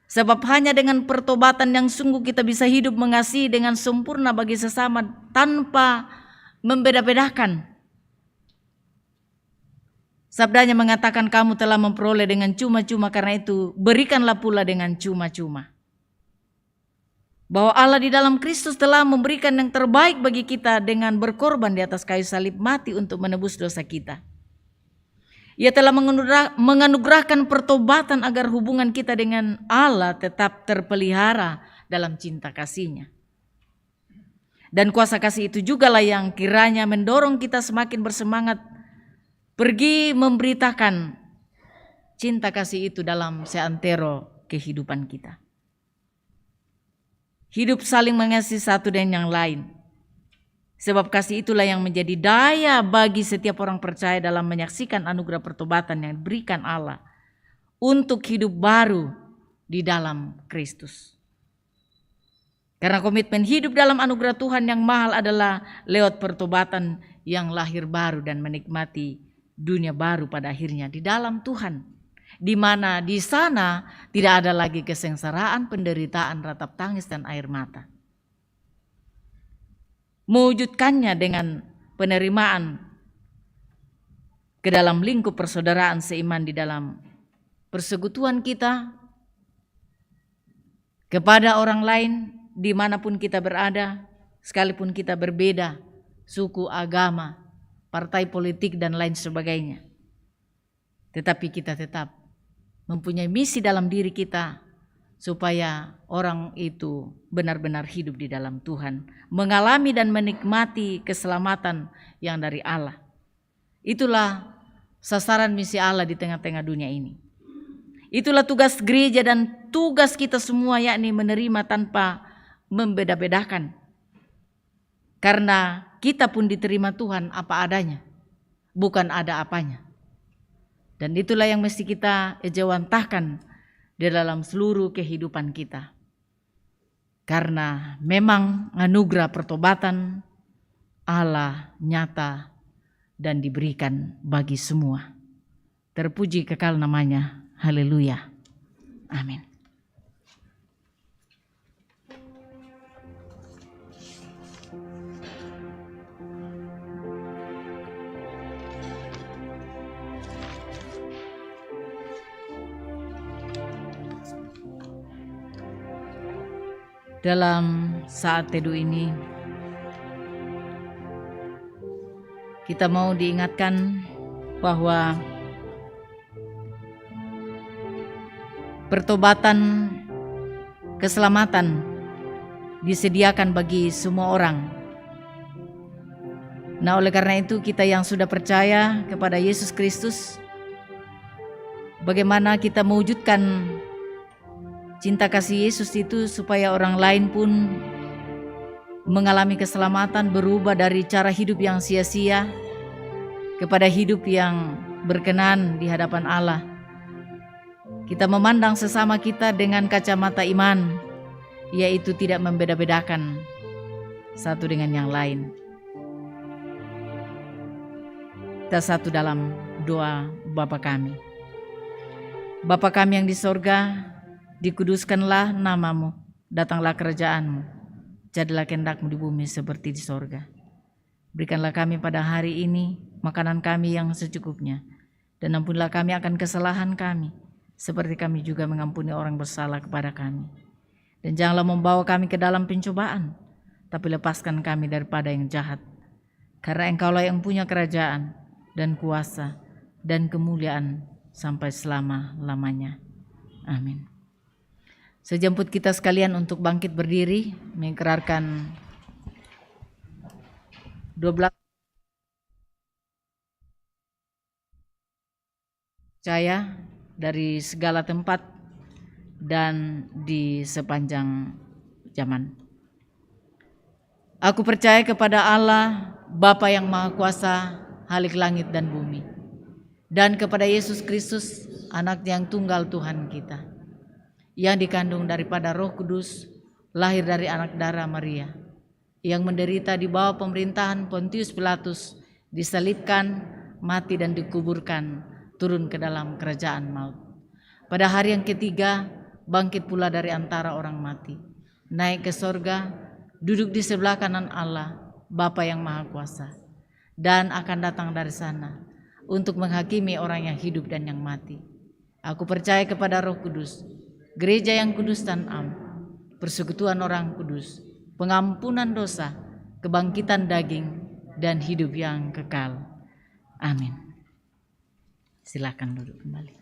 Sebab hanya dengan pertobatan yang sungguh kita bisa hidup mengasihi dengan sempurna bagi sesama tanpa membeda-bedakan. Sabdanya mengatakan kamu telah memperoleh dengan cuma-cuma, karena itu berikanlah pula dengan cuma-cuma. Bahwa Allah di dalam Kristus telah memberikan yang terbaik bagi kita dengan berkorban di atas kayu salib, mati untuk menebus dosa kita. Ia telah menganugerahkan pertobatan agar hubungan kita dengan Allah tetap terpelihara dalam cinta kasih-Nya. Dan kuasa kasih itu jugalah yang kiranya mendorong kita semakin bersemangat pergi memberitakan cinta kasih itu dalam seantero kehidupan kita. Hidup saling mengasihi satu dan yang lain. Sebab kasih itulah yang menjadi daya bagi setiap orang percaya dalam menyaksikan anugerah pertobatan yang diberikan Allah untuk hidup baru di dalam Kristus. Karena komitmen hidup dalam anugerah Tuhan yang mahal adalah lewat pertobatan yang lahir baru dan menikmati dunia baru pada akhirnya di dalam Tuhan, di mana di sana tidak ada lagi kesengsaraan, penderitaan, ratap tangis dan air mata. Mewujudkannya dengan penerimaan ke dalam lingkup persaudaraan seiman di dalam persekutuan kita kepada orang lain dimanapun kita berada, sekalipun kita berbeda suku, agama, partai politik dan lain sebagainya. Tetapi kita tetap mempunyai misi dalam diri kita supaya orang itu benar-benar hidup di dalam Tuhan, mengalami dan menikmati keselamatan yang dari Allah. Itulah sasaran misi Allah di tengah-tengah dunia ini. Itulah tugas gereja dan tugas kita semua, yakni menerima tanpa membeda-bedakan. Karena kita pun diterima Tuhan apa adanya, bukan ada apanya. Dan itulah yang mesti kita ejawantahkan di dalam seluruh kehidupan kita. Karena memang anugerah pertobatan Allah nyata dan diberikan bagi semua. Terpuji kekal namanya. Haleluya. Amin. Dalam saat teduh ini, kita mau diingatkan bahwa pertobatan keselamatan disediakan bagi semua orang. Nah, oleh karena itu kita yang sudah percaya kepada Yesus Kristus, bagaimana kita mewujudkan cinta kasih Yesus itu supaya orang lain pun mengalami keselamatan, berubah dari cara hidup yang sia-sia kepada hidup yang berkenan di hadapan Allah. Kita memandang sesama kita dengan kacamata iman, yaitu tidak membeda-bedakan satu dengan yang lain. Kita satu dalam doa Bapa kami. Bapa kami yang di sorga, dikuduskanlah namamu, datanglah kerajaanmu, jadilah kehendak-mu di bumi seperti di sorga. Berikanlah kami pada hari ini makanan kami yang secukupnya, dan ampunilah kami akan kesalahan kami, seperti kami juga mengampuni orang bersalah kepada kami. Dan janganlah membawa kami ke dalam pencobaan, tapi lepaskan kami daripada yang jahat. Karena Engkaulah yang punya kerajaan dan kuasa dan kemuliaan sampai selama-lamanya. Amin. Sejemput kita sekalian untuk bangkit berdiri, mengikrarkan 12 percaya dari segala tempat dan di sepanjang zaman. Aku percaya kepada Allah, Bapa yang Maha Kuasa, Halik langit dan bumi, dan kepada Yesus Kristus, Anak yang tunggal Tuhan kita, yang dikandung daripada Roh Kudus, lahir dari anak darah Maria, yang menderita di bawah pemerintahan Pontius Pilatus, disalibkan, mati dan dikuburkan, turun ke dalam kerajaan maut. Pada hari yang ketiga, bangkit pula dari antara orang mati, naik ke sorga, duduk di sebelah kanan Allah, Bapa yang Maha Kuasa, dan akan datang dari sana untuk menghakimi orang yang hidup dan yang mati. Aku percaya kepada Roh Kudus, gereja yang kudus dan am, persekutuan orang kudus, pengampunan dosa, kebangkitan daging, dan hidup yang kekal. Amin. Silakan duduk kembali.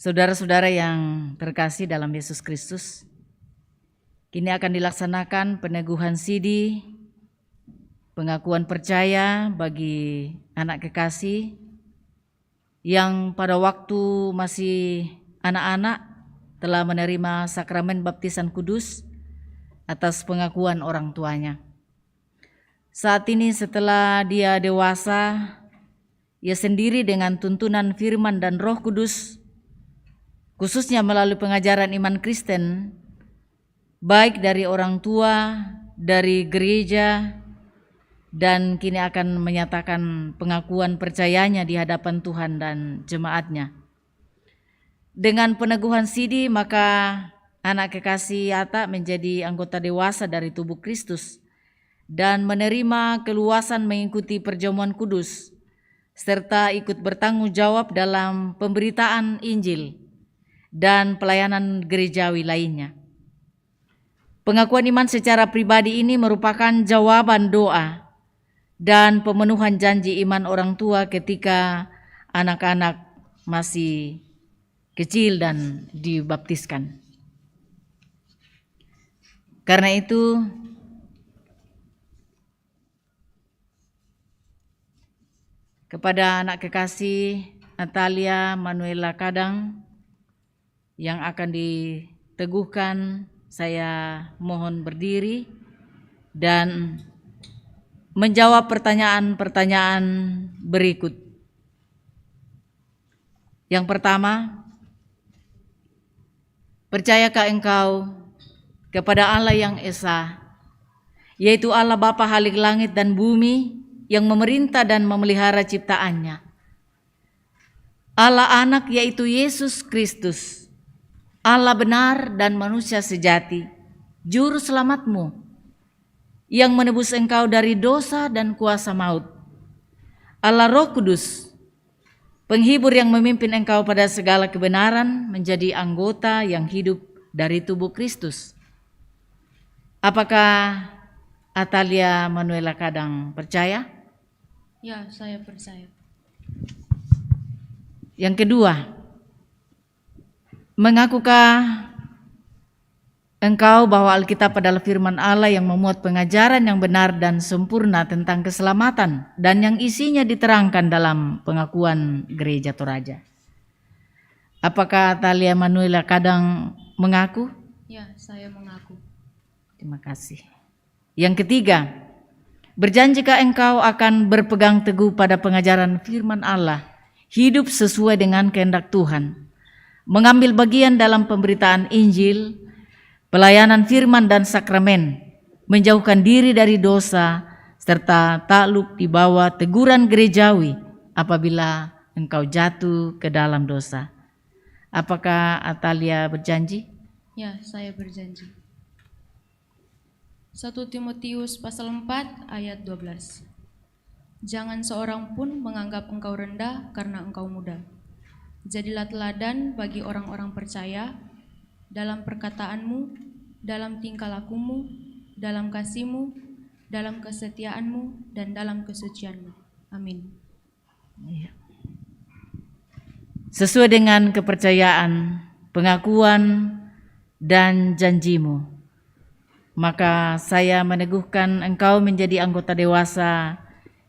Saudara-saudara yang terkasih dalam Yesus Kristus, kini akan dilaksanakan peneguhan sidi, pengakuan percaya bagi anak kekasih yang pada waktu masih anak-anak telah menerima sakramen baptisan kudus atas pengakuan orang tuanya. Saat ini setelah dia dewasa, ia sendiri dengan tuntunan firman dan Roh Kudus, khususnya melalui pengajaran iman Kristen, baik dari orang tua, dari gereja, dan kini akan menyatakan pengakuan percayanya di hadapan Tuhan dan jemaatnya. Dengan peneguhan sidi, maka anak kekasih Yata menjadi anggota dewasa dari tubuh Kristus dan menerima keluasan mengikuti perjamuan kudus, serta ikut bertanggung jawab dalam pemberitaan Injil dan pelayanan gerejawi lainnya. Pengakuan iman secara pribadi ini merupakan jawaban doa dan pemenuhan janji iman orang tua ketika anak-anak masih kecil dan dibaptiskan. Karena itu, kepada anak kekasih Atalia Manuela Kadang yang akan diteguhkan, saya mohon berdiri dan menjawab pertanyaan-pertanyaan berikut. Yang pertama, percayakah engkau kepada Allah yang Esa, yaitu Allah Bapa Halik langit dan bumi yang memerintah dan memelihara ciptaannya, Allah Anak yaitu Yesus Kristus, Allah benar dan manusia sejati, Juru Selamatmu, yang menebus engkau dari dosa dan kuasa maut, Allah Roh Kudus, penghibur yang memimpin engkau pada segala kebenaran menjadi anggota yang hidup dari tubuh Kristus. Apakah Atalia Manuela Kadang percaya? Ya, saya percaya. Yang kedua, mengakukah engkau bahwa Alkitab adalah firman Allah yang memuat pengajaran yang benar dan sempurna tentang keselamatan dan yang isinya diterangkan dalam pengakuan Gereja Toraja? Apakah Atalia Manuela Kadang mengaku? Ya, saya mengaku. Terima kasih. Yang ketiga, berjanjikah engkau akan berpegang teguh pada pengajaran firman Allah, hidup sesuai dengan kehendak Tuhan, mengambil bagian dalam pemberitaan Injil, pelayanan firman dan sakramen, menjauhkan diri dari dosa, serta takluk di bawah teguran gerejawi apabila engkau jatuh ke dalam dosa? Apakah Atalia berjanji? Ya, saya berjanji. 1 Timotius pasal 4 ayat 12. Jangan seorang pun menganggap engkau rendah karena engkau muda. Jadilah teladan bagi orang-orang percaya dalam perkataanmu, dalam tingkah lakumu, dalam kasihmu, dalam kesetiaanmu, dan dalam kesucianmu. Amin. Sesuai dengan kepercayaan, pengakuan, dan janjimu, maka saya meneguhkan engkau menjadi anggota dewasa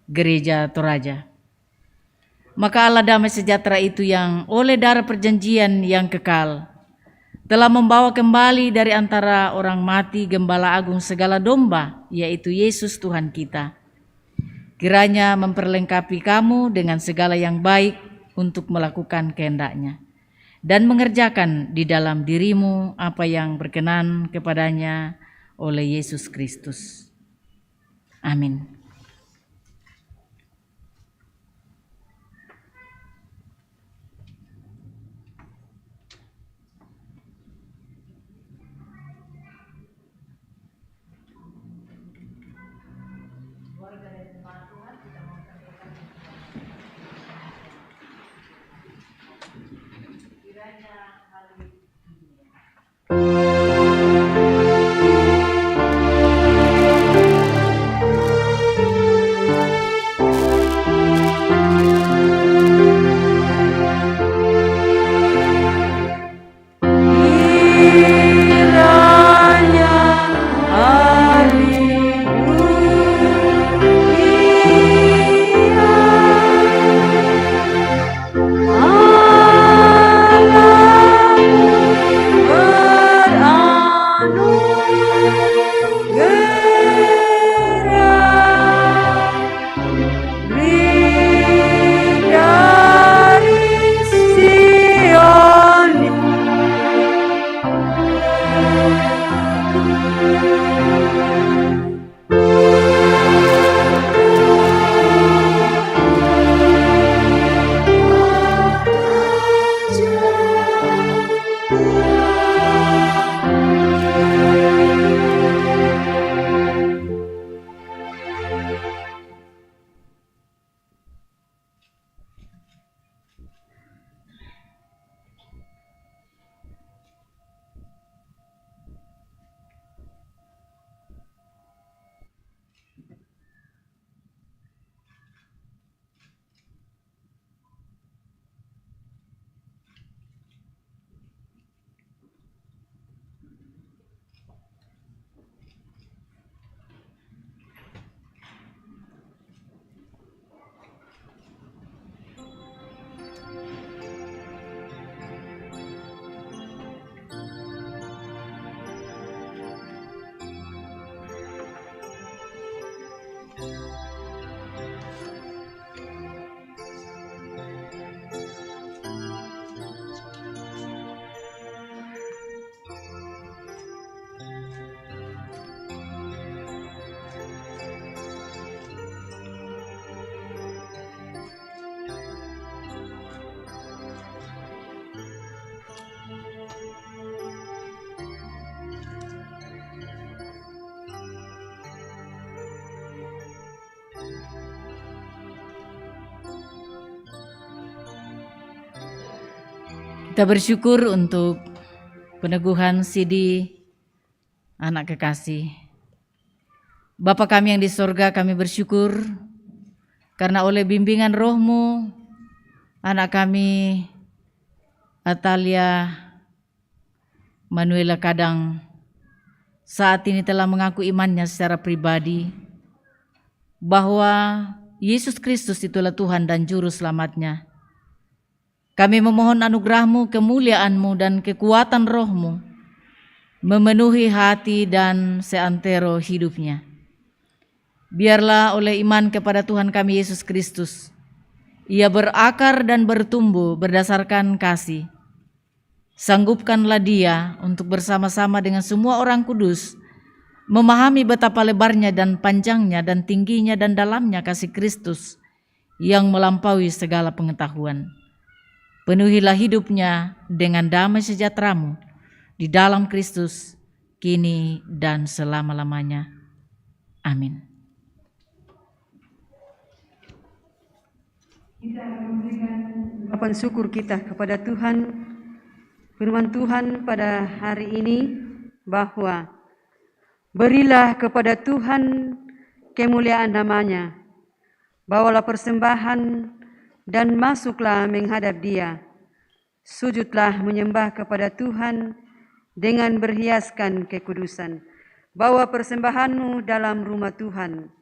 Gereja Toraja. Maka Allah damai sejahtera itu yang oleh darah perjanjian yang kekal telah membawa kembali dari antara orang mati Gembala Agung segala domba, yaitu Yesus Tuhan kita. Kiranya memperlengkapi kamu dengan segala yang baik untuk melakukan kehendak-Nya dan mengerjakan di dalam dirimu apa yang berkenan kepadanya oleh Yesus Kristus. Amin. Kita bersyukur untuk peneguhan Sidi, anak kekasih. Bapa kami yang di sorga, kami bersyukur karena oleh bimbingan Roh-Mu, anak kami Atalia Manuela Kadang saat ini telah mengaku imannya secara pribadi bahwa Yesus Kristus itulah Tuhan dan Juru Selamatnya. Kami memohon anugerah-Mu, kemuliaan-Mu, dan kekuatan Roh-Mu memenuhi hati dan seantero hidupnya. Biarlah oleh iman kepada Tuhan kami Yesus Kristus, ia berakar dan bertumbuh berdasarkan kasih. Sanggupkanlah dia untuk bersama-sama dengan semua orang kudus memahami betapa lebarnya dan panjangnya dan tingginya dan dalamnya kasih Kristus yang melampaui segala pengetahuan. Penuhilah hidupnya dengan damai sejahtera-Mu di dalam Kristus, kini dan selama-lamanya. Amin. Kita akan memberikan ungkapan syukur kita kepada Tuhan. Firman Tuhan pada hari ini bahwa berilah kepada Tuhan kemuliaan namanya, bawalah persembahan dan masuklah menghadap Dia. Sujudlah menyembah kepada Tuhan dengan berhiaskan kekudusan. Bawa persembahanmu dalam rumah Tuhan.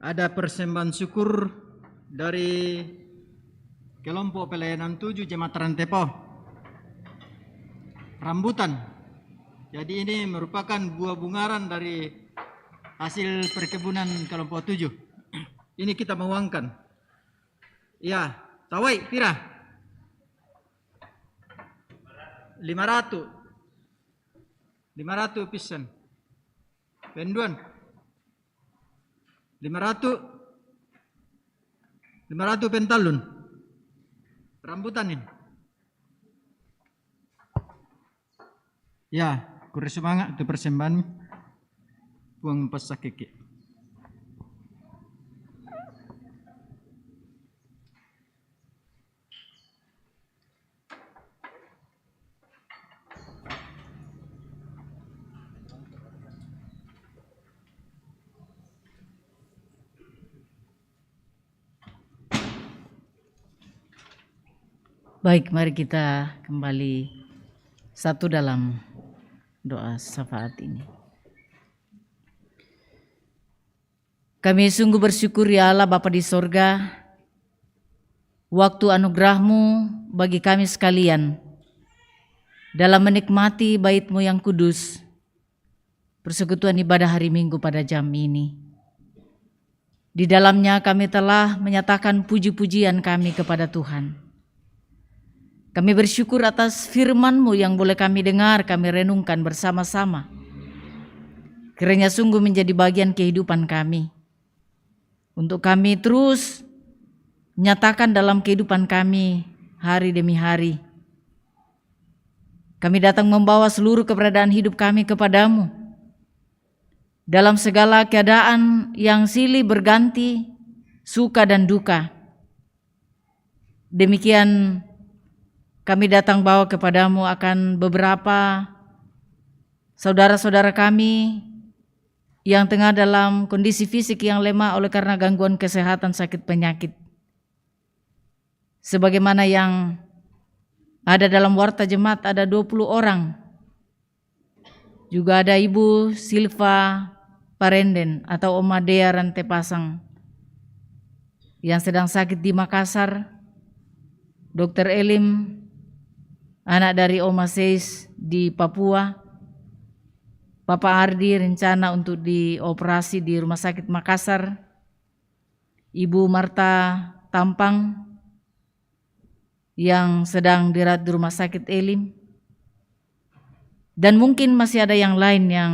ada persembahan syukur dari kelompok pelayanan 7 Jemaat Rantepo Rambutan. Jadi ini merupakan buah bungaran dari hasil perkebunan kelompok 7. Ini kita menguangkan. Ya, tawai pira? 500 pisan. Penduan 500 pentalun rambutan ini. Ya, kurang semangat itu persembahan buang pasak keke. Baik, mari kita kembali satu dalam doa syafaat ini. Kami sungguh bersyukur ya Allah Bapa di sorga, waktu anugerah-Mu bagi kami sekalian dalam menikmati bait-Mu yang kudus, persekutuan ibadah hari Minggu pada jam ini. Di dalamnya kami telah menyatakan puji-pujian kami kepada Tuhan. Kami bersyukur atas firman-Mu yang boleh kami dengar, kami renungkan bersama-sama. Kiranya sungguh menjadi bagian kehidupan kami. Untuk kami terus nyatakan dalam kehidupan kami hari demi hari. Kami datang membawa seluruh keberadaan hidup kami kepada-Mu. Dalam segala keadaan yang silih berganti, suka dan duka. Demikian kami datang bawa kepada-Mu akan beberapa saudara-saudara kami yang tengah dalam kondisi fisik yang lemah oleh karena gangguan kesehatan sakit penyakit. Sebagaimana yang ada dalam warta jemaat ada 20 orang. Juga ada Ibu Silva Parenden atau Oma Dea Rantepasang yang sedang sakit di Makassar. Dr. Elim, anak dari Oma Seis di Papua. Papa Ardi rencana untuk dioperasi di Rumah Sakit Makassar. Ibu Marta Tampang yang sedang dirawat di Rumah Sakit Elim. Dan mungkin masih ada yang lain yang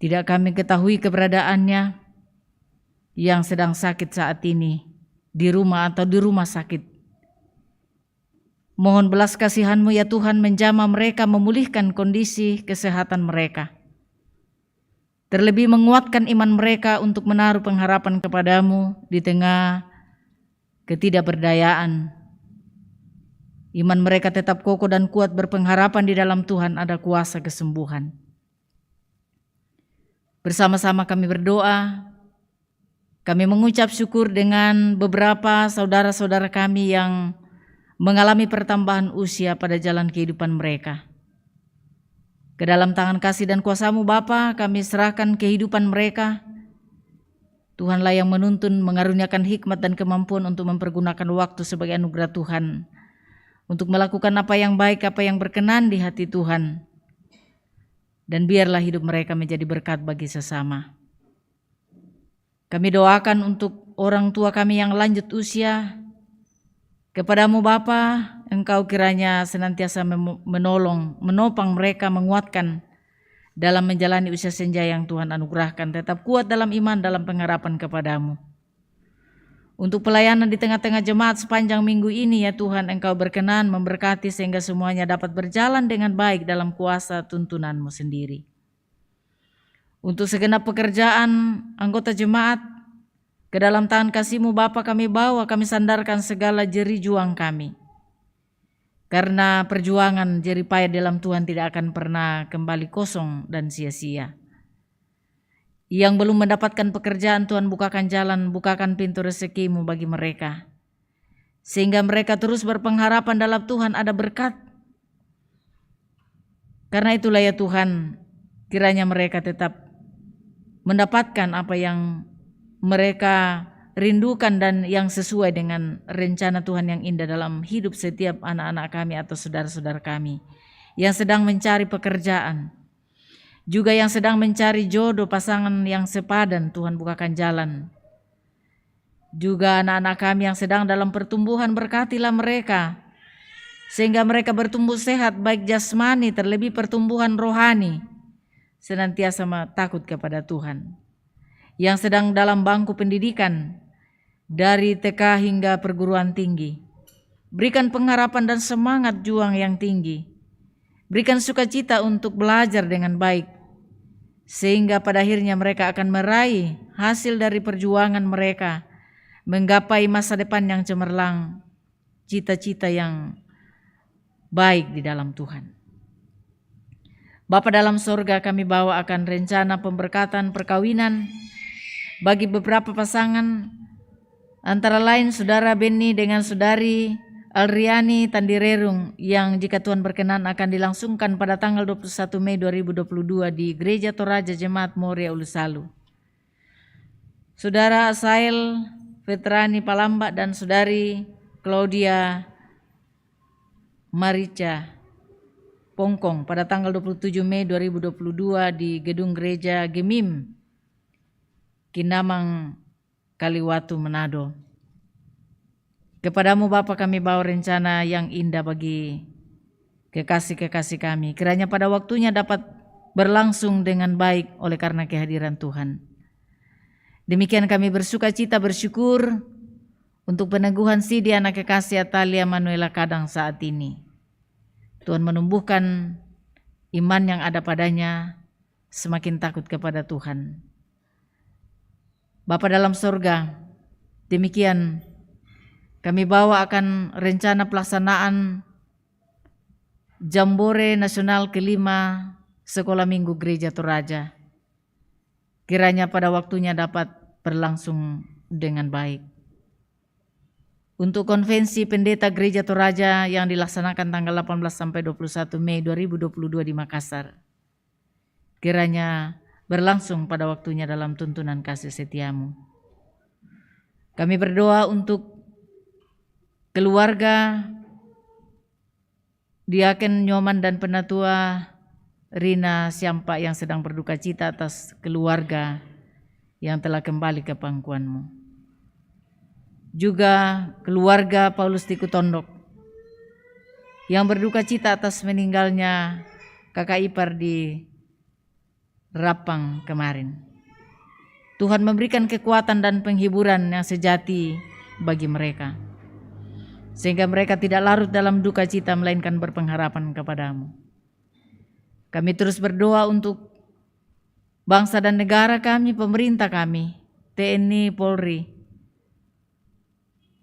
tidak kami ketahui keberadaannya yang sedang sakit saat ini di rumah atau di rumah sakit. Mohon belas kasihan-Mu ya Tuhan menjamah mereka, memulihkan kondisi kesehatan mereka. Terlebih menguatkan iman mereka untuk menaruh pengharapan kepada-Mu di tengah ketidakberdayaan. Iman mereka tetap kokoh dan kuat berpengharapan di dalam Tuhan ada kuasa kesembuhan. Bersama-sama kami berdoa, kami mengucap syukur dengan beberapa saudara-saudara kami yang mengalami pertambahan usia pada jalan kehidupan mereka. Ke dalam tangan kasih dan kuasa-Mu Bapa, kami serahkan kehidupan mereka. Tuhanlah yang menuntun, mengaruniakan hikmat dan kemampuan untuk mempergunakan waktu sebagai anugerah Tuhan, untuk melakukan apa yang baik, apa yang berkenan di hati Tuhan. Dan biarlah hidup mereka menjadi berkat bagi sesama. Kami doakan untuk orang tua kami yang lanjut usia. Kepada-Mu Bapa, Engkau kiranya senantiasa menolong, menopang mereka, menguatkan dalam menjalani usia senja yang Tuhan anugerahkan. Tetap kuat dalam iman, dalam pengharapan kepada-Mu. Untuk pelayanan di tengah-tengah jemaat sepanjang minggu ini ya Tuhan, Engkau berkenan memberkati sehingga semuanya dapat berjalan dengan baik dalam kuasa tuntunan-Mu sendiri. Untuk segenap pekerjaan anggota jemaat, ke dalam tangan kasih-Mu Bapa kami bawa, kami sandarkan segala jerih juang kami. Karena perjuangan jerih payah dalam Tuhan tidak akan pernah kembali kosong dan sia-sia. Yang belum mendapatkan pekerjaan, Tuhan bukakan jalan, bukakan pintu rezeki-Mu bagi mereka. Sehingga mereka terus berpengharapan dalam Tuhan ada berkat. Karena itulah ya Tuhan, kiranya mereka tetap mendapatkan apa yang mereka rindukan dan yang sesuai dengan rencana Tuhan yang indah dalam hidup setiap anak-anak kami atau saudara-saudara kami yang sedang mencari pekerjaan, juga yang sedang mencari jodoh pasangan yang sepadan. Tuhan bukakan jalan. Juga anak-anak kami yang sedang dalam pertumbuhan, berkatilah mereka sehingga mereka bertumbuh sehat baik jasmani terlebih pertumbuhan rohani, senantiasa takut kepada Tuhan. Yang sedang dalam bangku pendidikan dari TK hingga perguruan tinggi, berikan pengharapan dan semangat juang yang tinggi. Berikan sukacita untuk belajar dengan baik, sehingga pada akhirnya mereka akan meraih hasil dari perjuangan mereka, menggapai masa depan yang cemerlang, cita-cita yang baik di dalam Tuhan. Bapa dalam sorga, kami bawa akan rencana pemberkatan perkawinan bagi beberapa pasangan, antara lain Saudara Benny dengan Saudari Alriani Tandirerung, yang jika Tuhan berkenan akan dilangsungkan pada tanggal 21 Mei 2022 di Gereja Toraja Jemaat Moria Ulusalu. Saudara Asael Vetrani Palamba dan Saudari Claudia Marica Pongkong pada tanggal 27 Mei 2022 di Gedung Gereja Gemim, Kinamang, Kaliwatu, Manado. Kepadamu Bapa kami bawa rencana yang indah bagi kekasih-kekasih kami. Kiranya pada waktunya dapat berlangsung dengan baik oleh karena kehadiran Tuhan. Demikian kami bersuka cita bersyukur untuk peneguhan Sidi anak kekasih Atalia Manuela Kadang saat ini. Tuhan menumbuhkan iman yang ada padanya, semakin takut kepada Tuhan. Bapa dalam sorga, demikian kami bawa akan rencana pelaksanaan Jambore Nasional kelima Sekolah Minggu Gereja Toraja. Kiranya pada waktunya dapat berlangsung dengan baik. Untuk konvensi pendeta Gereja Toraja yang dilaksanakan tanggal 18 sampai 21 Mei 2022 di Makassar, kiranya berlangsung pada waktunya dalam tuntunan kasih setiamu. Kami berdoa untuk keluarga Diaken Nyoman dan Penatua Rina Siampa yang sedang berduka cita atas keluarga yang telah kembali ke pangkuanmu. Juga keluarga Paulus Tiku Tondok yang berduka cita atas meninggalnya kakak ipar di Rapang kemarin. Tuhan memberikan kekuatan dan penghiburan yang sejati bagi mereka, sehingga mereka tidak larut dalam duka cita melainkan berpengharapan kepadamu. Kami terus berdoa untuk bangsa dan negara kami, pemerintah kami, TNI, Polri,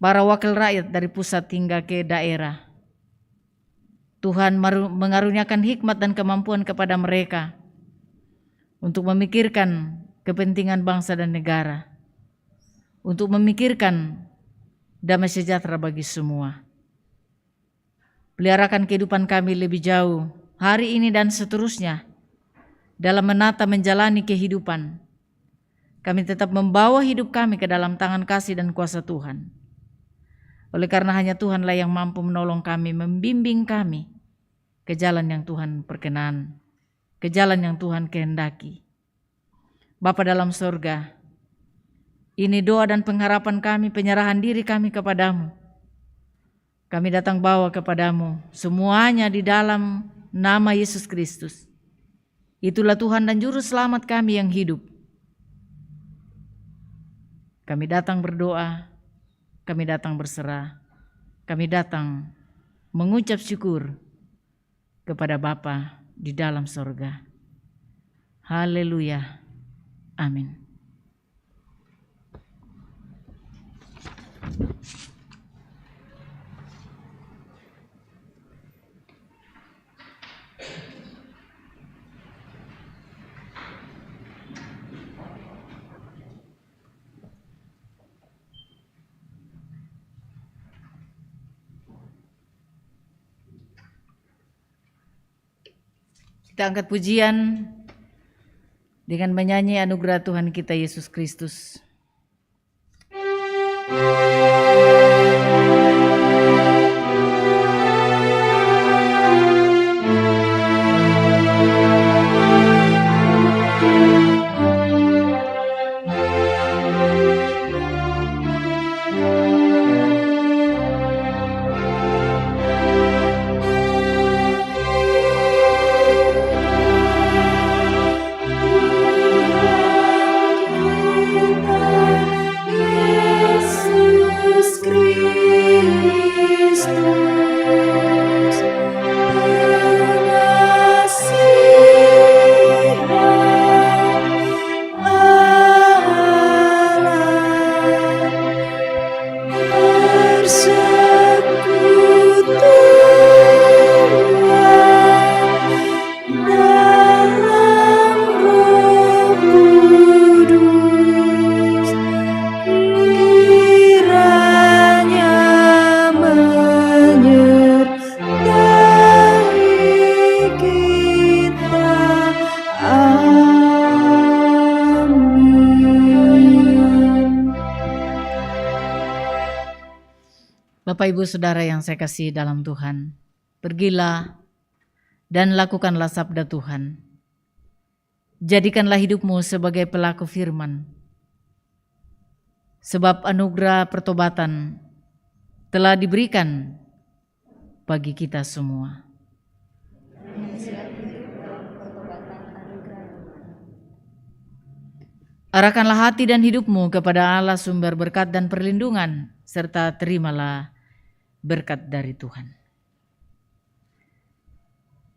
para wakil rakyat dari pusat hingga ke daerah. Tuhan mengaruniakan hikmat dan kemampuan kepada mereka untuk memikirkan kepentingan bangsa dan negara, untuk memikirkan damai sejahtera bagi semua. Peliharakan kehidupan kami lebih jauh hari ini dan seterusnya dalam menata menjalani kehidupan. Kami tetap membawa hidup kami ke dalam tangan kasih dan kuasa Tuhan. Oleh karena hanya Tuhanlah yang mampu menolong kami, membimbing kami ke jalan yang Tuhan perkenan, ke jalan yang Tuhan kehendaki. Bapa dalam sorga, ini doa dan pengharapan kami, penyerahan diri kami kepadamu. Kami datang bawa kepadamu semuanya di dalam nama Yesus Kristus. Itulah Tuhan dan Juru Selamat kami yang hidup. Kami datang berdoa, kami datang berserah, kami datang mengucap syukur kepada Bapa di dalam sorga. Haleluya. Amin. Kita angkat pujian dengan menyanyi anugerah Tuhan kita Yesus Kristus. Bapak Ibu Saudara yang saya kasih dalam Tuhan, pergilah dan lakukanlah sabda Tuhan. Jadikanlah hidupmu sebagai pelaku firman, sebab anugerah pertobatan telah diberikan bagi kita semua. Arahkanlah hati dan hidupmu kepada Allah sumber berkat dan perlindungan, serta terimalah berkat dari Tuhan.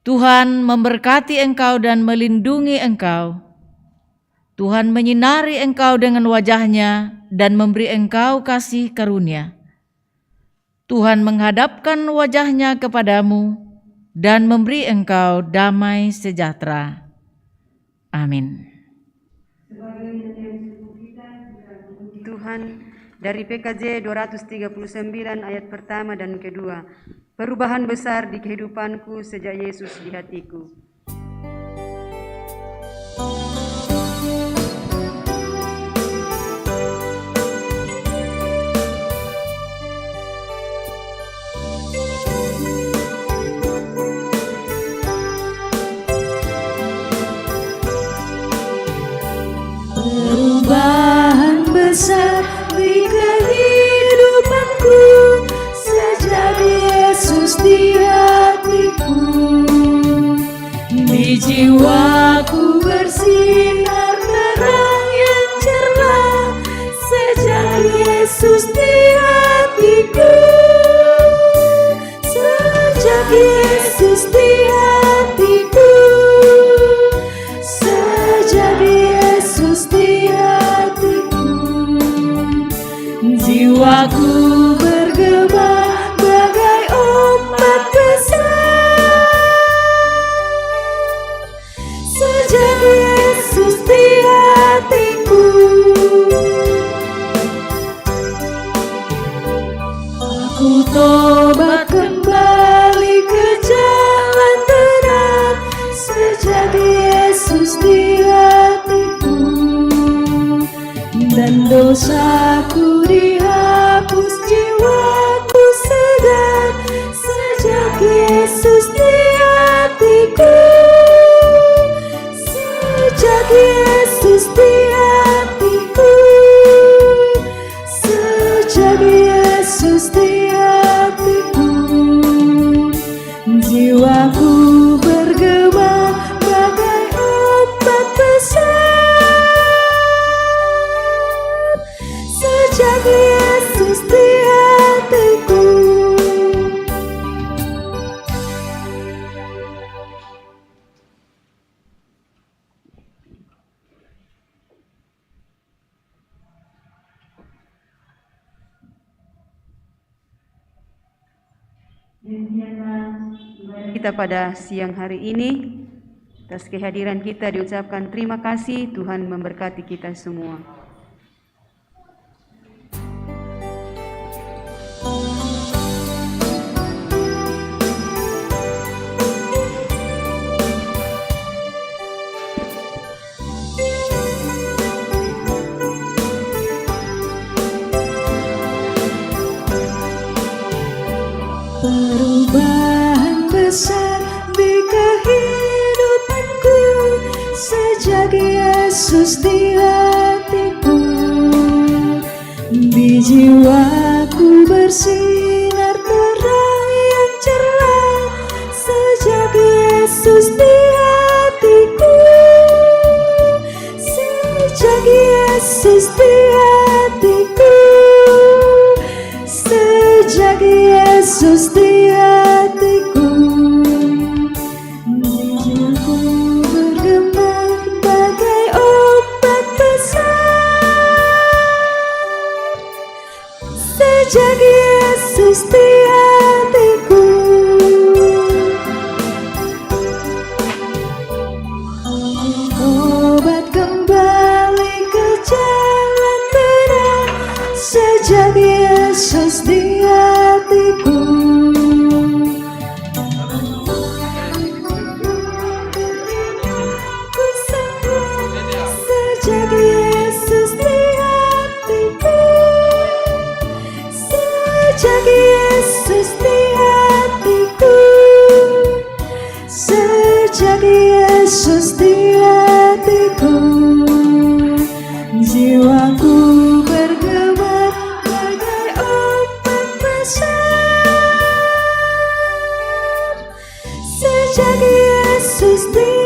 Tuhan memberkati engkau dan melindungi engkau. Tuhan menyinari engkau dengan wajah-Nya dan memberi engkau kasih karunia. Tuhan menghadapkan wajah-Nya kepadamu dan memberi engkau damai sejahtera. Amin. Tuhan, dari PKJ 239 ayat pertama dan kedua, perubahan besar di kehidupanku sejak Yesus di hatiku. Perubahan besar di kehidupanku sejak Yesus di hatiku. Di jiwaku bersinar terang yang cerah sejak Yesus di hatiku. Sejak Yesus di hatiku. Sejak Yesus di hatiku. Jiwaku bergema bagai ombak besar. Sejak Yesus di hatiku. Aku tobat kembali ke jalan terang. Sejak Yesus di hatiku. Dan dosaku dihapus, jiwaku segar sejak Yesus di hatiku. Sejak Yesus di hatiku. Sejak Yesus di hatiku. Jiwaku bergema bagai ombak besar. Sejak Yesus di hatiku. Kita pada siang hari ini, atas kehadiran kita diucapkan terima kasih. Tuhan memberkati kita semua. Yesus di hatiku. Di jiwaku bersinar terang yang cerah sejak Yesus di hatiku. Sejak Yesus di hatiku. Sejak Yesus di hatiku. Jiwaku bergema bagai obat besar. Sejak Yesus di hatiku. Obat kembali ke jalan benar. Sejak Yesus di hatiku. Sejak Yesus di hatiku. Sejak Yesus di hatiku. Sejak Yesus di hatiku. Jiwaku bergema bagai ombak besar. Sejak Yesus di